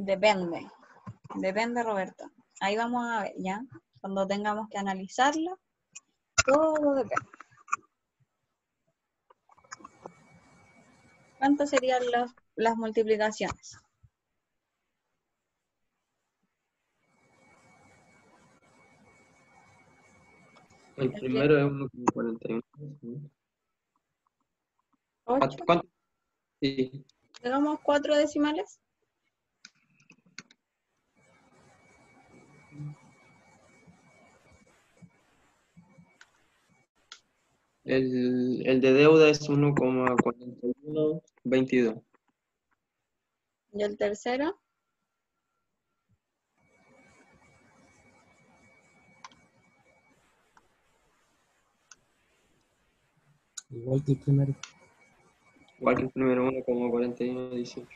Depende, Roberto. Ahí vamos a ver, ¿ya? Cuando tengamos que analizarlo, todo depende. ¿Cuántas serían las multiplicaciones? El primero es 1,41. ¿8? ¿Cuánto? Sí. ¿Llegamos 4 decimales? El de deuda es 1,4122. ¿Y el tercero? Igual que el primero. Igual que el primero, 1,4118.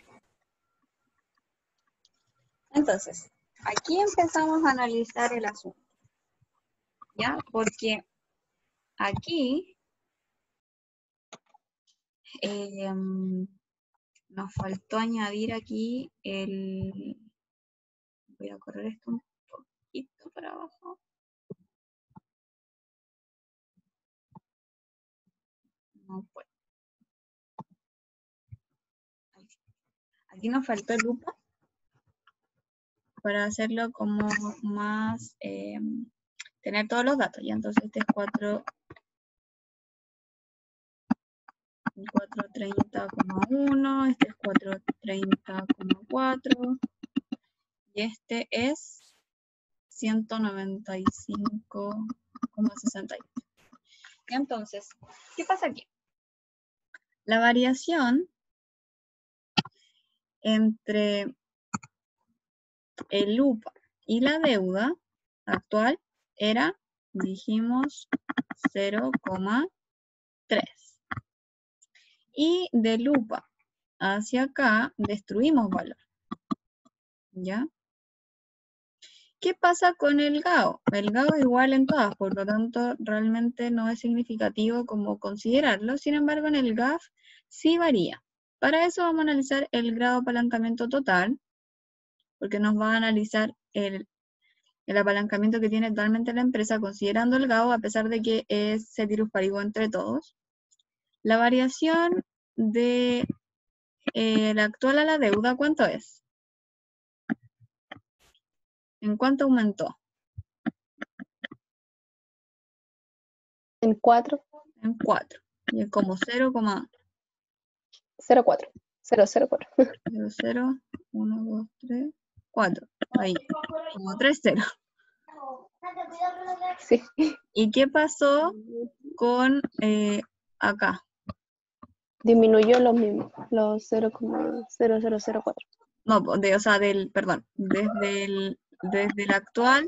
Entonces, aquí empezamos a analizar el asunto, ¿ya? Porque aquí nos faltó añadir aquí el... Voy a correr esto un poquito para abajo. No puedo. Aquí nos faltó lupa para hacerlo como más, tener todos los datos, ya entonces este es 4 430,1, este es 430,4 y este es 195,68. Entonces, ¿qué pasa aquí? La variación entre el UPA y la deuda actual era, dijimos, 0,3. Y del UPA hacia acá destruimos valor. ¿Ya? ¿Qué pasa con el GAO? El GAO es igual en todas, por lo tanto realmente no es significativo como considerarlo. Sin embargo, en el GAF sí varía. Para eso vamos a analizar el grado de apalancamiento total, porque nos va a analizar el apalancamiento que tiene actualmente la empresa considerando el GAO, a pesar de que es ceteris paribus entre todos. La variación de la actual a la deuda, ¿cuánto es? ¿En cuánto aumentó? En 4, En 4. Y es como 0,04. 0,4. 0,04. 0, 1, 2, 3, 4. Ahí, como 3 ceros. Sí. ¿Y qué pasó con acá? Disminuyó los mismos, los 0,0004. No, o sea, perdón, desde el actual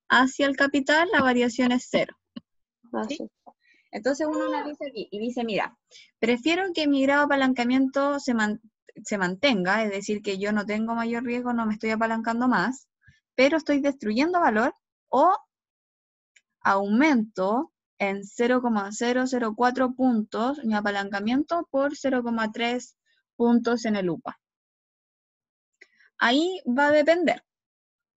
hacia el capital la variación es 0. Ah, ¿Sí? sí. Entonces uno analiza aquí y dice, mira, prefiero que mi grado de apalancamiento se mantenga, es decir, que yo no tengo mayor riesgo, no me estoy apalancando más, pero estoy destruyendo valor, o aumento en 0,004 puntos mi apalancamiento por 0,3 puntos en el UPA. Ahí va a depender,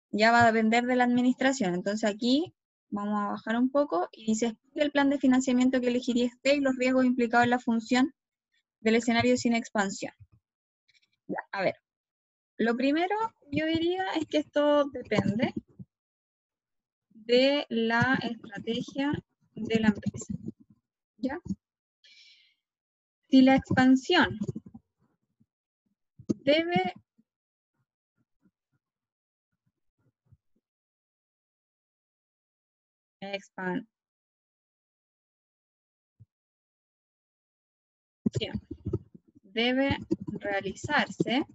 ya va a depender de la administración. Entonces aquí vamos a bajar un poco y dice, explica el plan de financiamiento que elegiría usted y los riesgos implicados en la función del escenario sin expansión. Ya, a ver, lo primero yo diría es que esto depende de la estrategia de la empresa. ¿Ya? Si la expansión debe realizarse,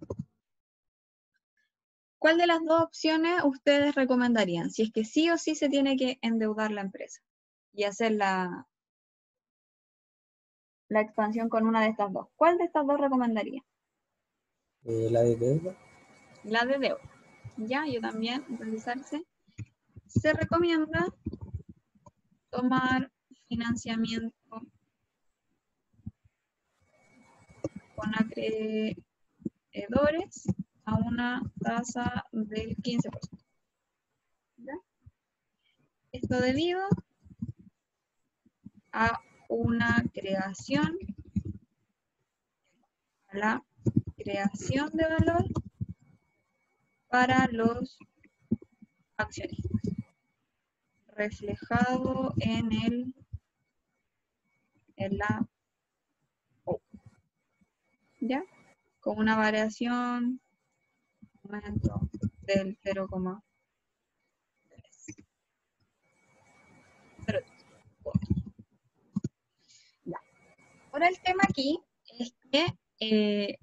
¿cuál de las dos opciones ustedes recomendarían? Si es que sí o sí se tiene que endeudar la empresa y hacer la expansión con una de estas dos. ¿Cuál de estas dos recomendaría? La de deuda. La de deuda. Ya, yo también, realizarse. Se recomienda tomar financiamiento con acreedores a una tasa del 15%. ¿Ya? Esto debido a una creación, a la creación de valor para los accionistas, reflejado en la O, ¿ya? Con una variación aumento del 0,3. Ahora el tema aquí es que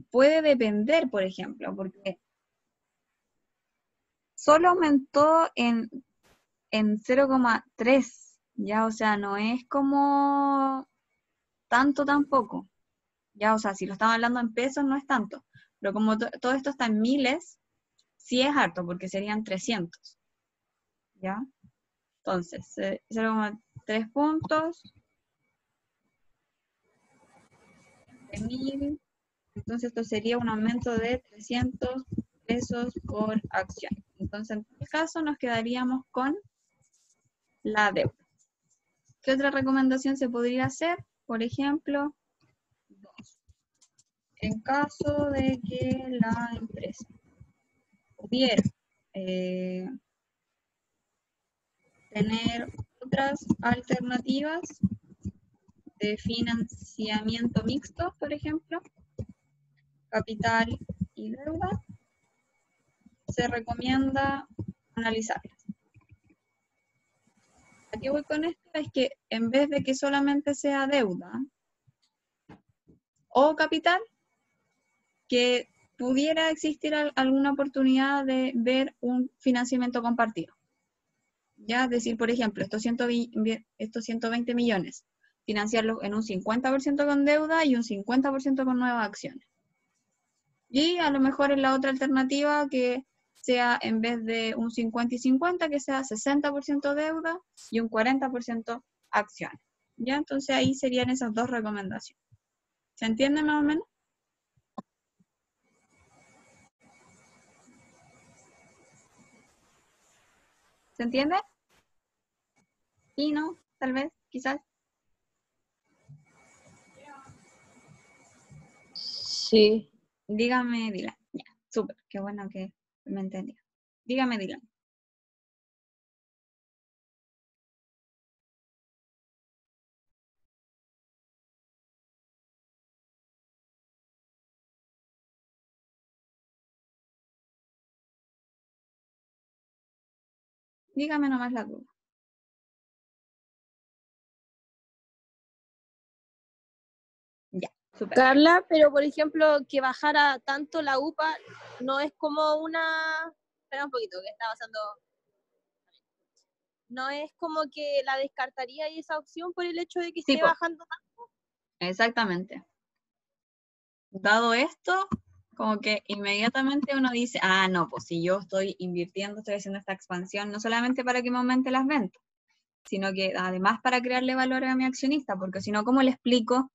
puede depender, por ejemplo, porque solo aumentó en 0,3, ya, o sea, no es como tanto tampoco, ya, o sea, si lo estamos hablando en pesos no es tanto, pero como todo esto está en miles, sí es harto, porque serían 300, ¿ya? Entonces, 0,3 puntos de 1000, entonces esto sería un aumento de 300 pesos por acción. Entonces, en este caso nos quedaríamos con la deuda. ¿Qué otra recomendación se podría hacer? Por ejemplo, 2. En caso de que la empresa pudiera tener otras alternativas, de financiamiento mixto, por ejemplo, capital y deuda, se recomienda analizarlas. ¿A qué voy con esto? Es que en vez de que solamente sea deuda o capital, que pudiera existir alguna oportunidad de ver un financiamiento compartido. Ya, es decir, por ejemplo, estos 120 millones, financiarlos en un 50% con deuda y un 50% con nuevas acciones. Y a lo mejor en la otra alternativa que sea, en vez de un 50 y 50, que sea 60% deuda y un 40% acciones. ¿Ya? Entonces ahí serían esas dos recomendaciones. ¿Se entiende más o menos? ¿Se entiende? Y no, tal vez, quizás. Sí. Dígame, Dylan. Ya, súper, qué bueno que me entendió. Dígame, Dylan. Dígame nomás la duda. Ya, súper. Carla, pero por ejemplo, que bajara tanto la UPA no es como una... Espera un poquito, que está pasando... No es como que la descartaría esa opción por el hecho de que Sí, esté po. bajando tanto. Exactamente. Dado esto, como que inmediatamente uno dice, ah, no, pues si yo estoy invirtiendo, estoy haciendo esta expansión, no solamente para que me aumente las ventas, sino que además para crearle valor a mi accionista, porque si no, ¿cómo le explico?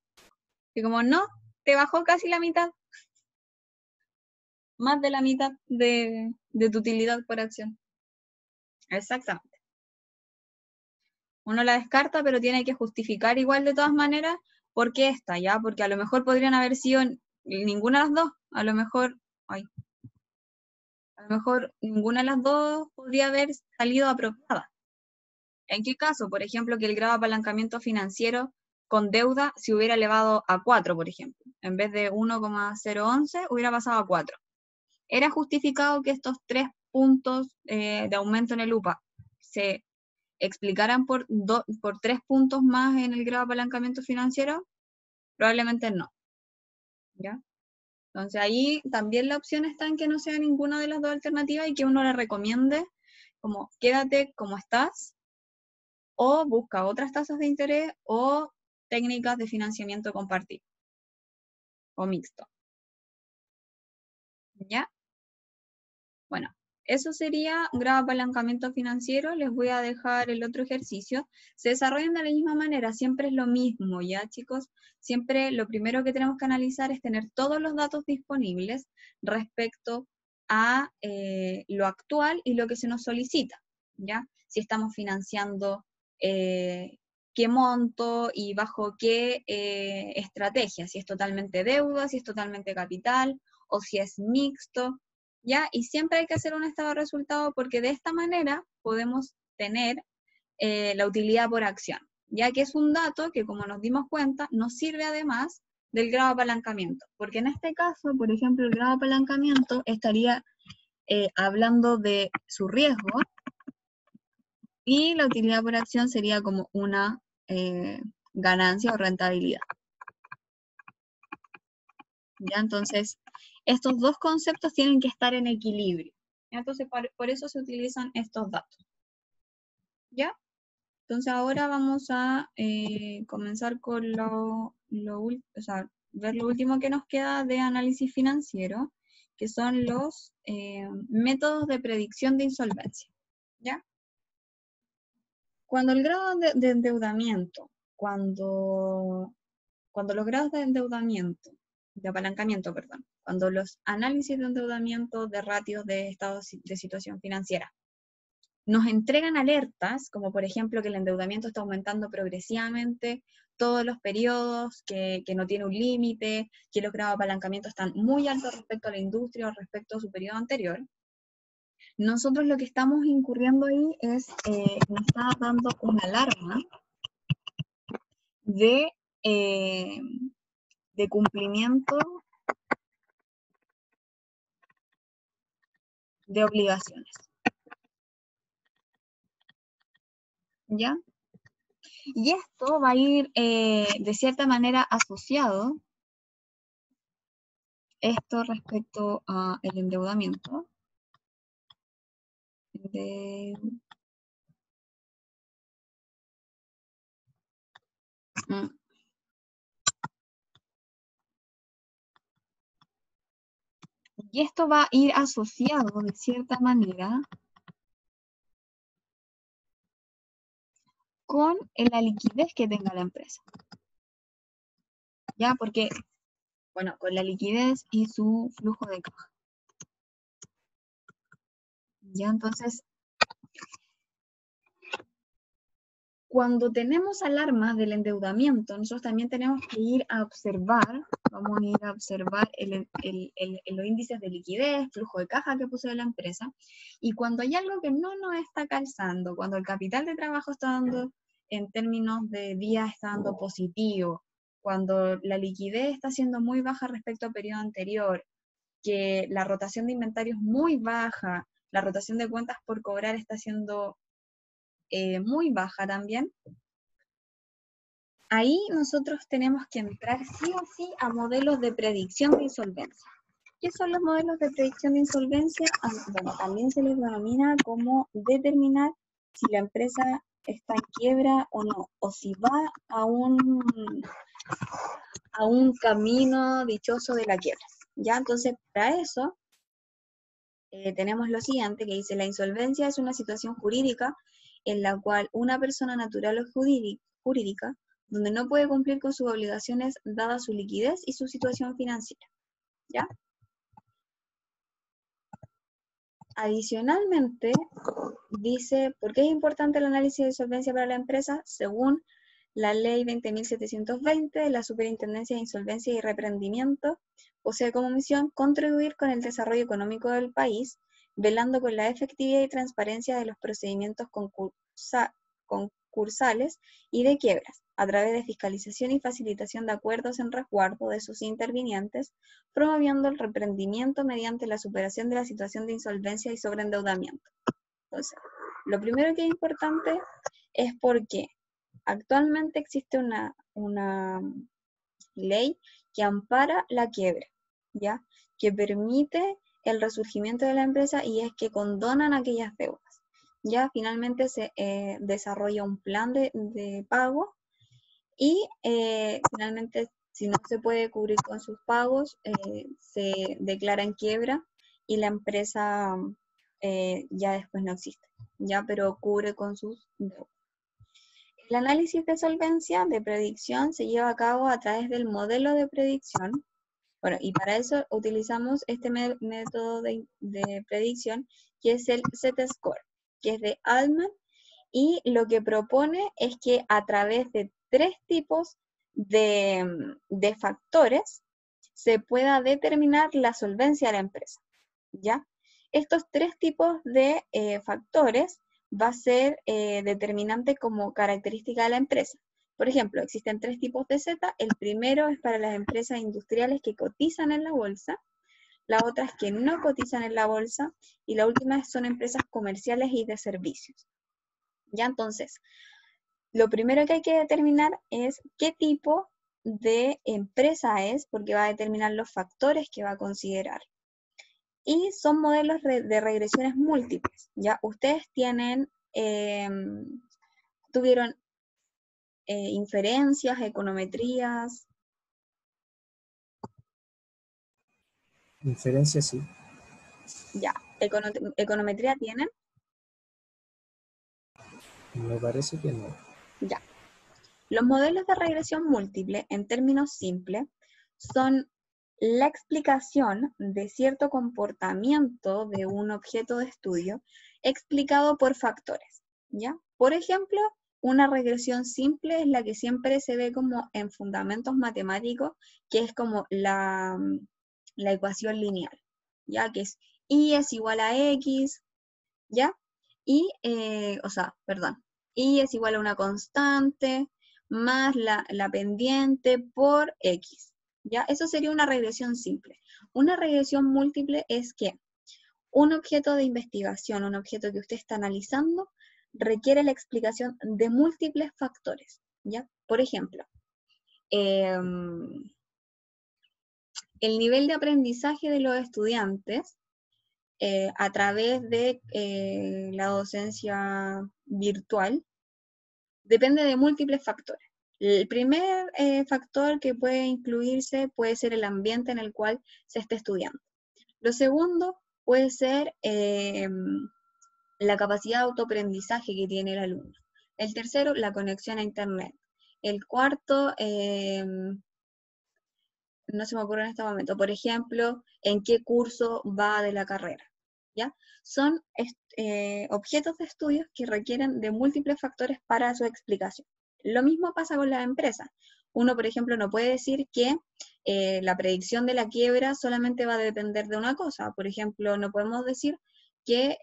Que como no, te bajó casi la mitad, más de la mitad de tu utilidad por acción. Exactamente. Uno la descarta, pero tiene que justificar igual de todas maneras por qué esta, ¿ya? Porque a lo mejor podrían haber sido ninguna de las dos, a lo mejor, a lo mejor ninguna de las dos podría haber salido aprobada. ¿En qué caso? Por ejemplo, que el grado de apalancamiento financiero con deuda se hubiera elevado a 4, por ejemplo. En vez de 1,011, hubiera pasado a 4. ¿Era justificado que estos 3 puntos de aumento en el UPA se explicaran por 3 puntos más en el grado de apalancamiento financiero? Probablemente no. ¿Ya? Entonces ahí también la opción está en que no sea ninguna de las dos alternativas y que uno le recomiende como quédate como estás o busca otras tasas de interés o técnicas de financiamiento compartido o mixto. ¿Ya? Bueno, eso sería un grado de apalancamiento financiero. Les voy a dejar el otro ejercicio. Se desarrollan de la misma manera, siempre es lo mismo, ¿ya, chicos? Siempre lo primero que tenemos que analizar es tener todos los datos disponibles respecto a lo actual y lo que se nos solicita, ¿ya? Si estamos financiando qué monto y bajo qué estrategia, si es totalmente deuda, si es totalmente capital o si es mixto, ¿ya? Y siempre hay que hacer un estado de resultado porque de esta manera podemos tener la utilidad por acción, ya que es un dato que, como nos dimos cuenta, nos sirve además del grado de apalancamiento, porque en este caso, por ejemplo, el grado de apalancamiento estaría hablando de su riesgo y la utilidad por acción sería como una ganancia o rentabilidad. ¿Ya? Entonces, estos dos conceptos tienen que estar en equilibrio. ¿Ya? Entonces, por eso se utilizan estos datos. ¿Ya? Entonces, ahora vamos a comenzar con ver lo último que nos queda de análisis financiero, que son los métodos de predicción de insolvencia. ¿Ya? Cuando el grado de endeudamiento, cuando los grados de endeudamiento, de apalancamiento, perdón, cuando los análisis de endeudamiento de ratios de estados de situación financiera nos entregan alertas, como por ejemplo que el endeudamiento está aumentando progresivamente todos los periodos, que no tiene un límite, que los grados de apalancamiento están muy altos respecto a la industria o respecto a su periodo anterior, nosotros lo que estamos incurriendo ahí es, nos está dando una alarma de de cumplimiento de obligaciones. ¿Ya? Y esto va a ir de cierta manera asociado, esto respecto al endeudamiento. Y esto va a ir asociado de cierta manera con la liquidez que tenga la empresa. ¿Ya? Porque, bueno, con la liquidez y su flujo de caja. ¿Ya? Entonces, cuando tenemos alarmas del endeudamiento, nosotros también tenemos que ir a observar, vamos a ir a observar los índices de liquidez, flujo de caja que posee la empresa, y cuando hay algo que no nos está calzando, cuando el capital de trabajo está dando, en términos de días, está dando positivo, cuando la liquidez está siendo muy baja respecto al periodo anterior, que la rotación de inventario es muy baja, la rotación de cuentas por cobrar está siendo muy baja también, ahí nosotros tenemos que entrar sí o sí a modelos de predicción de insolvencia. ¿Qué son los modelos de predicción de insolvencia? Bueno, también se les denomina como determinar si la empresa está en quiebra o no, o si va a un camino dichoso de la quiebra. ¿Ya? Entonces, para eso tenemos lo siguiente, que dice: la insolvencia es una situación jurídica en la cual una persona natural o jurídica, donde no puede cumplir con sus obligaciones dada su liquidez y su situación financiera. ¿Ya? Adicionalmente, dice, ¿por qué es importante el análisis de insolvencia para la empresa? Según la ley 20.720, la Superintendencia de Insolvencia y Reprendimiento posee como misión contribuir con el desarrollo económico del país, velando con la efectividad y transparencia de los procedimientos concursales y de quiebras, a través de fiscalización y facilitación de acuerdos en resguardo de sus intervinientes, promoviendo el reprendimiento mediante la superación de la situación de insolvencia y sobreendeudamiento. Entonces, lo primero que es importante es porque actualmente existe una ley que ampara la quiebra, ¿ya? Que permite el resurgimiento de la empresa y es que condonan aquellas deudas. Ya finalmente se desarrolla un plan de pago y finalmente, si no se puede cubrir con sus pagos, se declara en quiebra y la empresa ya después no existe, ya, pero cubre con sus deudas. El análisis de solvencia de predicción se lleva a cabo a través del modelo de predicción. Bueno, y para eso utilizamos este método de predicción, que es el Z-Score, que es de Altman, y lo que propone es que a través de 3 tipos de factores se pueda determinar la solvencia de la empresa, ¿ya? Estos 3 tipos de factores va a ser determinante como característica de la empresa. Por ejemplo, existen 3 tipos de Z. El primero es para las empresas industriales que cotizan en la bolsa, la otra es que no cotizan en la bolsa, y la última son empresas comerciales y de servicios. Ya, entonces, lo primero que hay que determinar es qué tipo de empresa es, porque va a determinar los factores que va a considerar. Y son modelos de regresiones múltiples. Ya, ustedes tuvieron inferencias, econometrías. Inferencia, sí. Ya, econometría tienen. Me parece que no. Ya. Los modelos de regresión múltiple, en términos simples, son la explicación de cierto comportamiento de un objeto de estudio explicado por factores, ¿ya? Por ejemplo, una regresión simple es la que siempre se ve como en fundamentos matemáticos, que es como la ecuación lineal, ¿ya? Que es y es igual a x, ¿ya? Y, y es igual a una constante, más la pendiente por X. ¿Ya? Eso sería una regresión simple. Una regresión múltiple es que un objeto de investigación, un objeto que usted está analizando, requiere la explicación de múltiples factores. ¿Ya? Por ejemplo, el nivel de aprendizaje de los estudiantes a través de la docencia virtual depende de múltiples factores. El primer factor que puede incluirse puede ser el ambiente en el cual se esté estudiando. Lo segundo puede ser la capacidad de autoaprendizaje que tiene el alumno. El tercero, la conexión a Internet. El cuarto, no se me ocurre en este momento, por ejemplo, en qué curso va de la carrera. ¿Ya? Son objetos de estudios que requieren de múltiples factores para su explicación. Lo mismo pasa con las empresas. Uno, por ejemplo, no puede decir que la predicción de la quiebra solamente va a depender de una cosa. Por ejemplo, no podemos decir que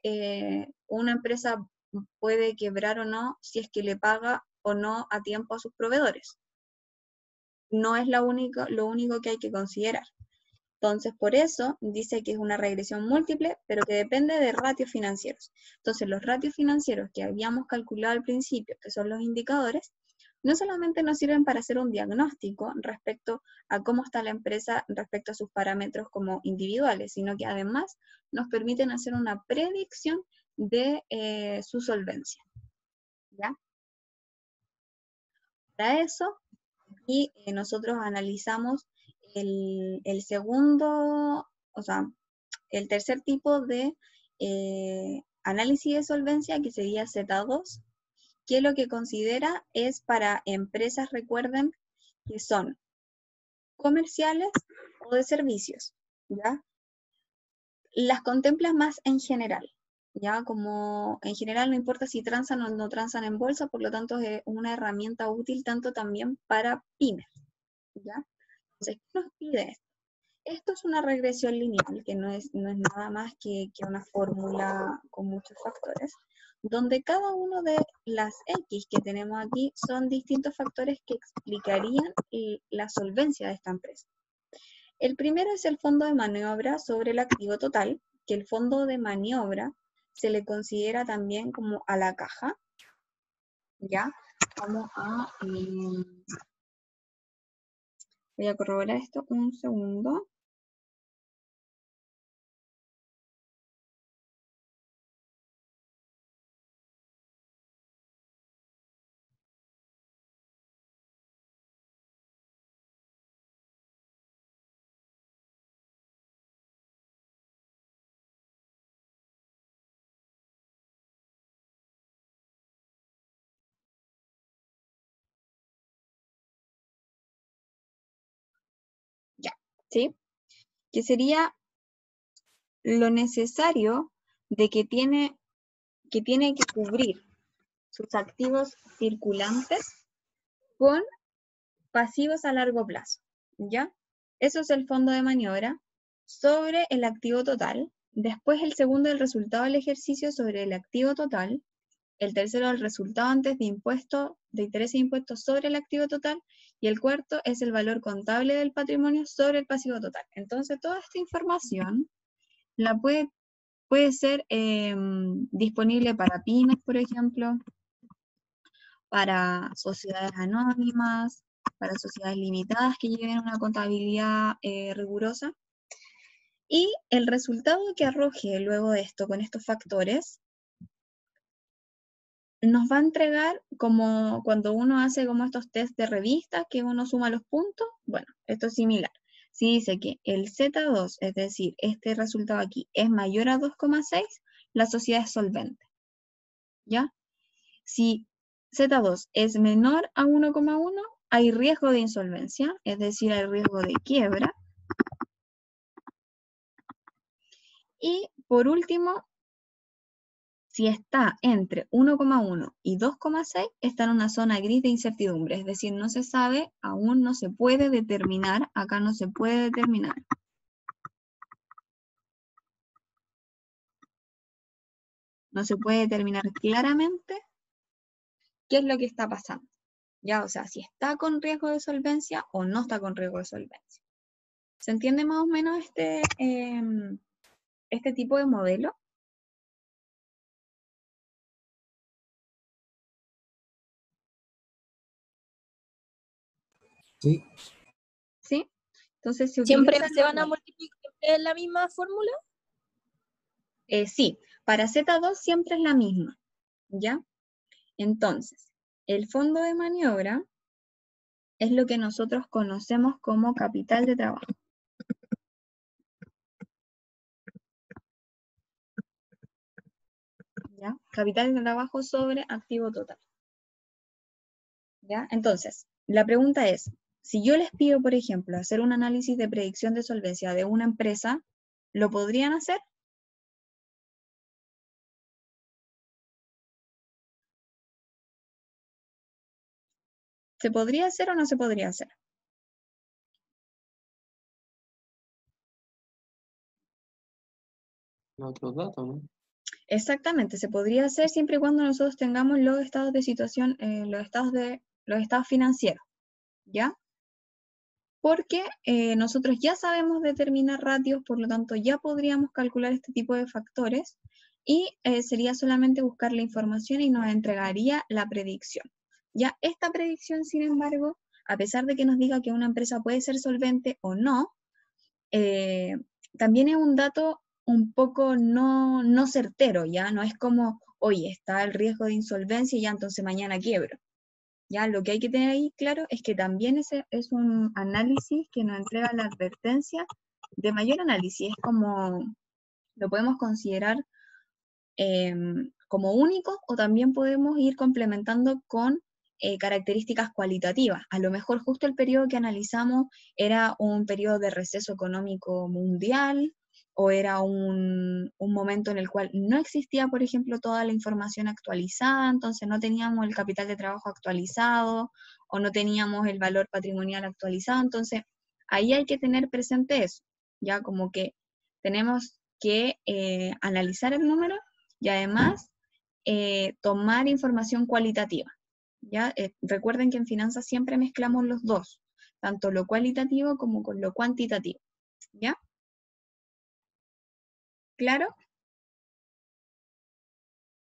una empresa puede quebrar o no si es que le paga o no a tiempo a sus proveedores. No es lo único que hay que considerar. Entonces, por eso dice que es una regresión múltiple, pero que depende de ratios financieros. Entonces, los ratios financieros que habíamos calculado al principio, que son los indicadores, no solamente nos sirven para hacer un diagnóstico respecto a cómo está la empresa respecto a sus parámetros como individuales, sino que además nos permiten hacer una predicción de su solvencia. ¿Ya? Para eso, y nosotros analizamos el segundo, o sea, el tercer tipo de análisis de solvencia, que sería Z2, que lo que considera es para empresas, recuerden, que son comerciales o de servicios, ¿ya? Las contempla más en general, ¿ya? Como en general no importa si transan o no transan en bolsa, por lo tanto es una herramienta útil tanto también para pymes, ¿ya? Entonces, ¿qué nos pide esto? Esto es una regresión lineal, que no es nada más que una fórmula con muchos factores, donde cada uno de las X que tenemos aquí son distintos factores que explicarían la solvencia de esta empresa. El primero es el fondo de maniobra sobre el activo total, que el fondo de maniobra se le considera también como a la caja, ¿ya? Vamos a... voy a corroborar esto un segundo. Ya, ¿sí? Que sería lo necesario de que tiene que cubrir sus activos circulantes con pasivos a largo plazo, ¿ya? Eso es el fondo de maniobra sobre el activo total. Después el segundo, el resultado del ejercicio sobre el activo total. El tercero, el resultado antes de impuestos, de interés e impuestos sobre el activo total. Y el cuarto es el valor contable del patrimonio sobre el pasivo total. Entonces, toda esta información la puede ser disponible para pymes, por ejemplo, para sociedades anónimas, para sociedades limitadas que lleven una contabilidad rigurosa. Y el resultado que arroje luego de esto, con estos factores, nos va a entregar como cuando uno hace como estos test de revista, que uno suma los puntos. Bueno, esto es similar. Si dice que el Z2, es decir, este resultado aquí, es mayor a 2,6, la sociedad es solvente. ¿Ya? Si Z2 es menor a 1,1, hay riesgo de insolvencia, es decir, hay riesgo de quiebra. Y por último, si está entre 1,1 y 2,6, está en una zona gris de incertidumbre, es decir, no se sabe, aún no se puede determinar, acá no se puede determinar. No se puede determinar claramente qué es lo que está pasando. Ya, o sea, si está con riesgo de solvencia o no está con riesgo de solvencia. ¿Se entiende más o menos este tipo de modelo? Sí, ¿Sí? Entonces se ¿Siempre utiliza se van a multiplicar en la misma fórmula? sí, para Z2 siempre es la misma, ¿ya? Entonces, el fondo de maniobra es lo que nosotros conocemos como capital de trabajo. ¿Ya? Capital de trabajo sobre activo total. ¿Ya? Entonces, la pregunta es, si yo les pido, por ejemplo, hacer un análisis de predicción de solvencia de una empresa, ¿lo podrían hacer? ¿Se podría hacer o no se podría hacer? Otros datos, ¿no? Exactamente, se podría hacer siempre y cuando nosotros tengamos los estados de situación, los estados financieros, ¿ya? Porque nosotros ya sabemos determinar ratios, por lo tanto ya podríamos calcular este tipo de factores y sería solamente buscar la información y nos entregaría la predicción. Ya esta predicción, sin embargo, a pesar de que nos diga que una empresa puede ser solvente o no, eh, también es un dato un poco no certero, ¿ya? No es como, oye, está el riesgo de insolvencia y ya entonces mañana quiebro. Ya, lo que hay que tener ahí claro es que también ese es un análisis que nos entrega la advertencia de mayor análisis. Es como, lo podemos considerar como único o también podemos ir complementando con características cualitativas. A lo mejor justo el periodo que analizamos era un periodo de receso económico mundial o era un momento en el cual no existía, por ejemplo, toda la información actualizada, entonces no teníamos el capital de trabajo actualizado o no teníamos el valor patrimonial actualizado, entonces ahí hay que tener presente eso, ya como que tenemos que analizar el número y además tomar información cualitativa. ¿Ya? Recuerden que en finanzas siempre mezclamos los dos, tanto lo cualitativo como con lo cuantitativo. ¿Ya? ¿Claro?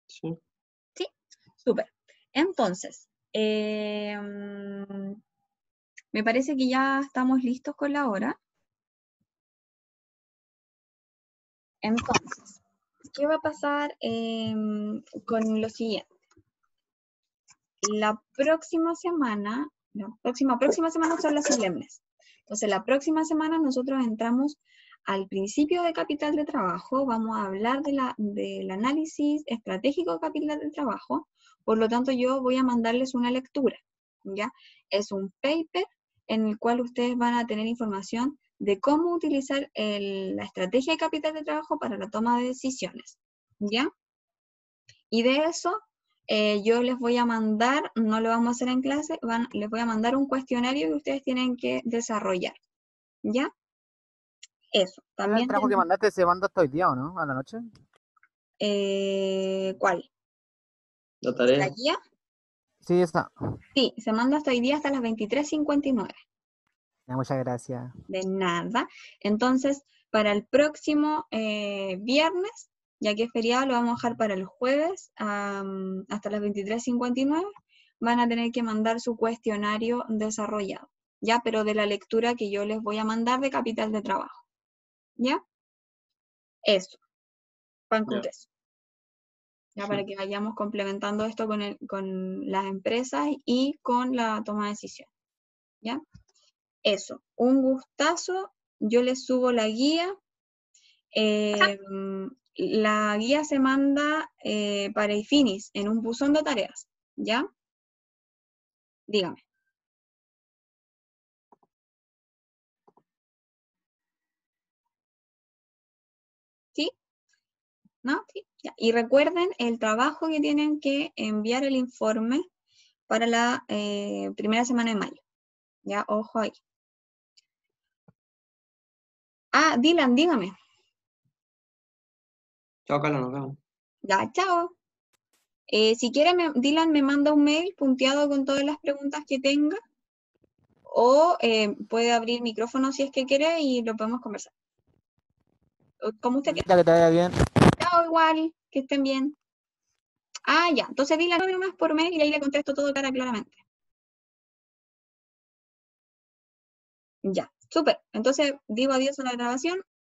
Sí. Sí, súper. Entonces, me parece que ya estamos listos con la hora. Entonces, ¿qué va a pasar con lo siguiente? La próxima semana son las solemnes. Entonces, la próxima semana nosotros entramos al principio de capital de trabajo, vamos a hablar del análisis estratégico de capital de trabajo, por lo tanto yo voy a mandarles una lectura, ¿ya? Es un paper en el cual ustedes van a tener información de cómo utilizar la estrategia de capital de trabajo para la toma de decisiones, ¿ya? Y de eso yo les voy a mandar, no lo vamos a hacer en clase, les voy a mandar un cuestionario que ustedes tienen que desarrollar, ¿ya? Eso, ¿El también trabajo que mandaste se manda hasta hoy día o no? ¿A la noche? ¿cuál? La ¿La tarea. guía? Sí, esa. Sí, se manda hasta hoy día hasta las 23:59. Ya, muchas gracias. De nada. Entonces, para el próximo viernes, ya que es feriado, lo vamos a dejar para el jueves hasta las 23:59, van a tener que mandar su cuestionario desarrollado, ¿ya? Pero de la lectura que yo les voy a mandar de capital de trabajo, ¿ya? Eso, pan con Ya. queso. Ya Sí. para que vayamos complementando esto con las empresas y con la toma de decisión, ¿ya? Eso, un gustazo, yo les subo la guía. La guía se manda para IFINIS en un buzón de tareas, ¿ya? Dígame. ¿Sí? ¿No? ¿Sí? Ya. Y recuerden el trabajo que tienen que enviar el informe para la primera semana de mayo. Ya, ojo ahí. Ah, Dylan, dígame. Chao, Carla, nos vemos. Ya, chao. Si quiere, Dylan me manda un mail punteado con todas las preguntas que tenga, o puede abrir micrófono si es que quiere y lo podemos conversar. Como usted quiera. Ya que te vaya bien. Chao, igual, que estén bien. Ah, ya, entonces Dylan nomás por mail y ahí le contesto todo claramente. Ya, súper. Entonces digo adiós a la grabación.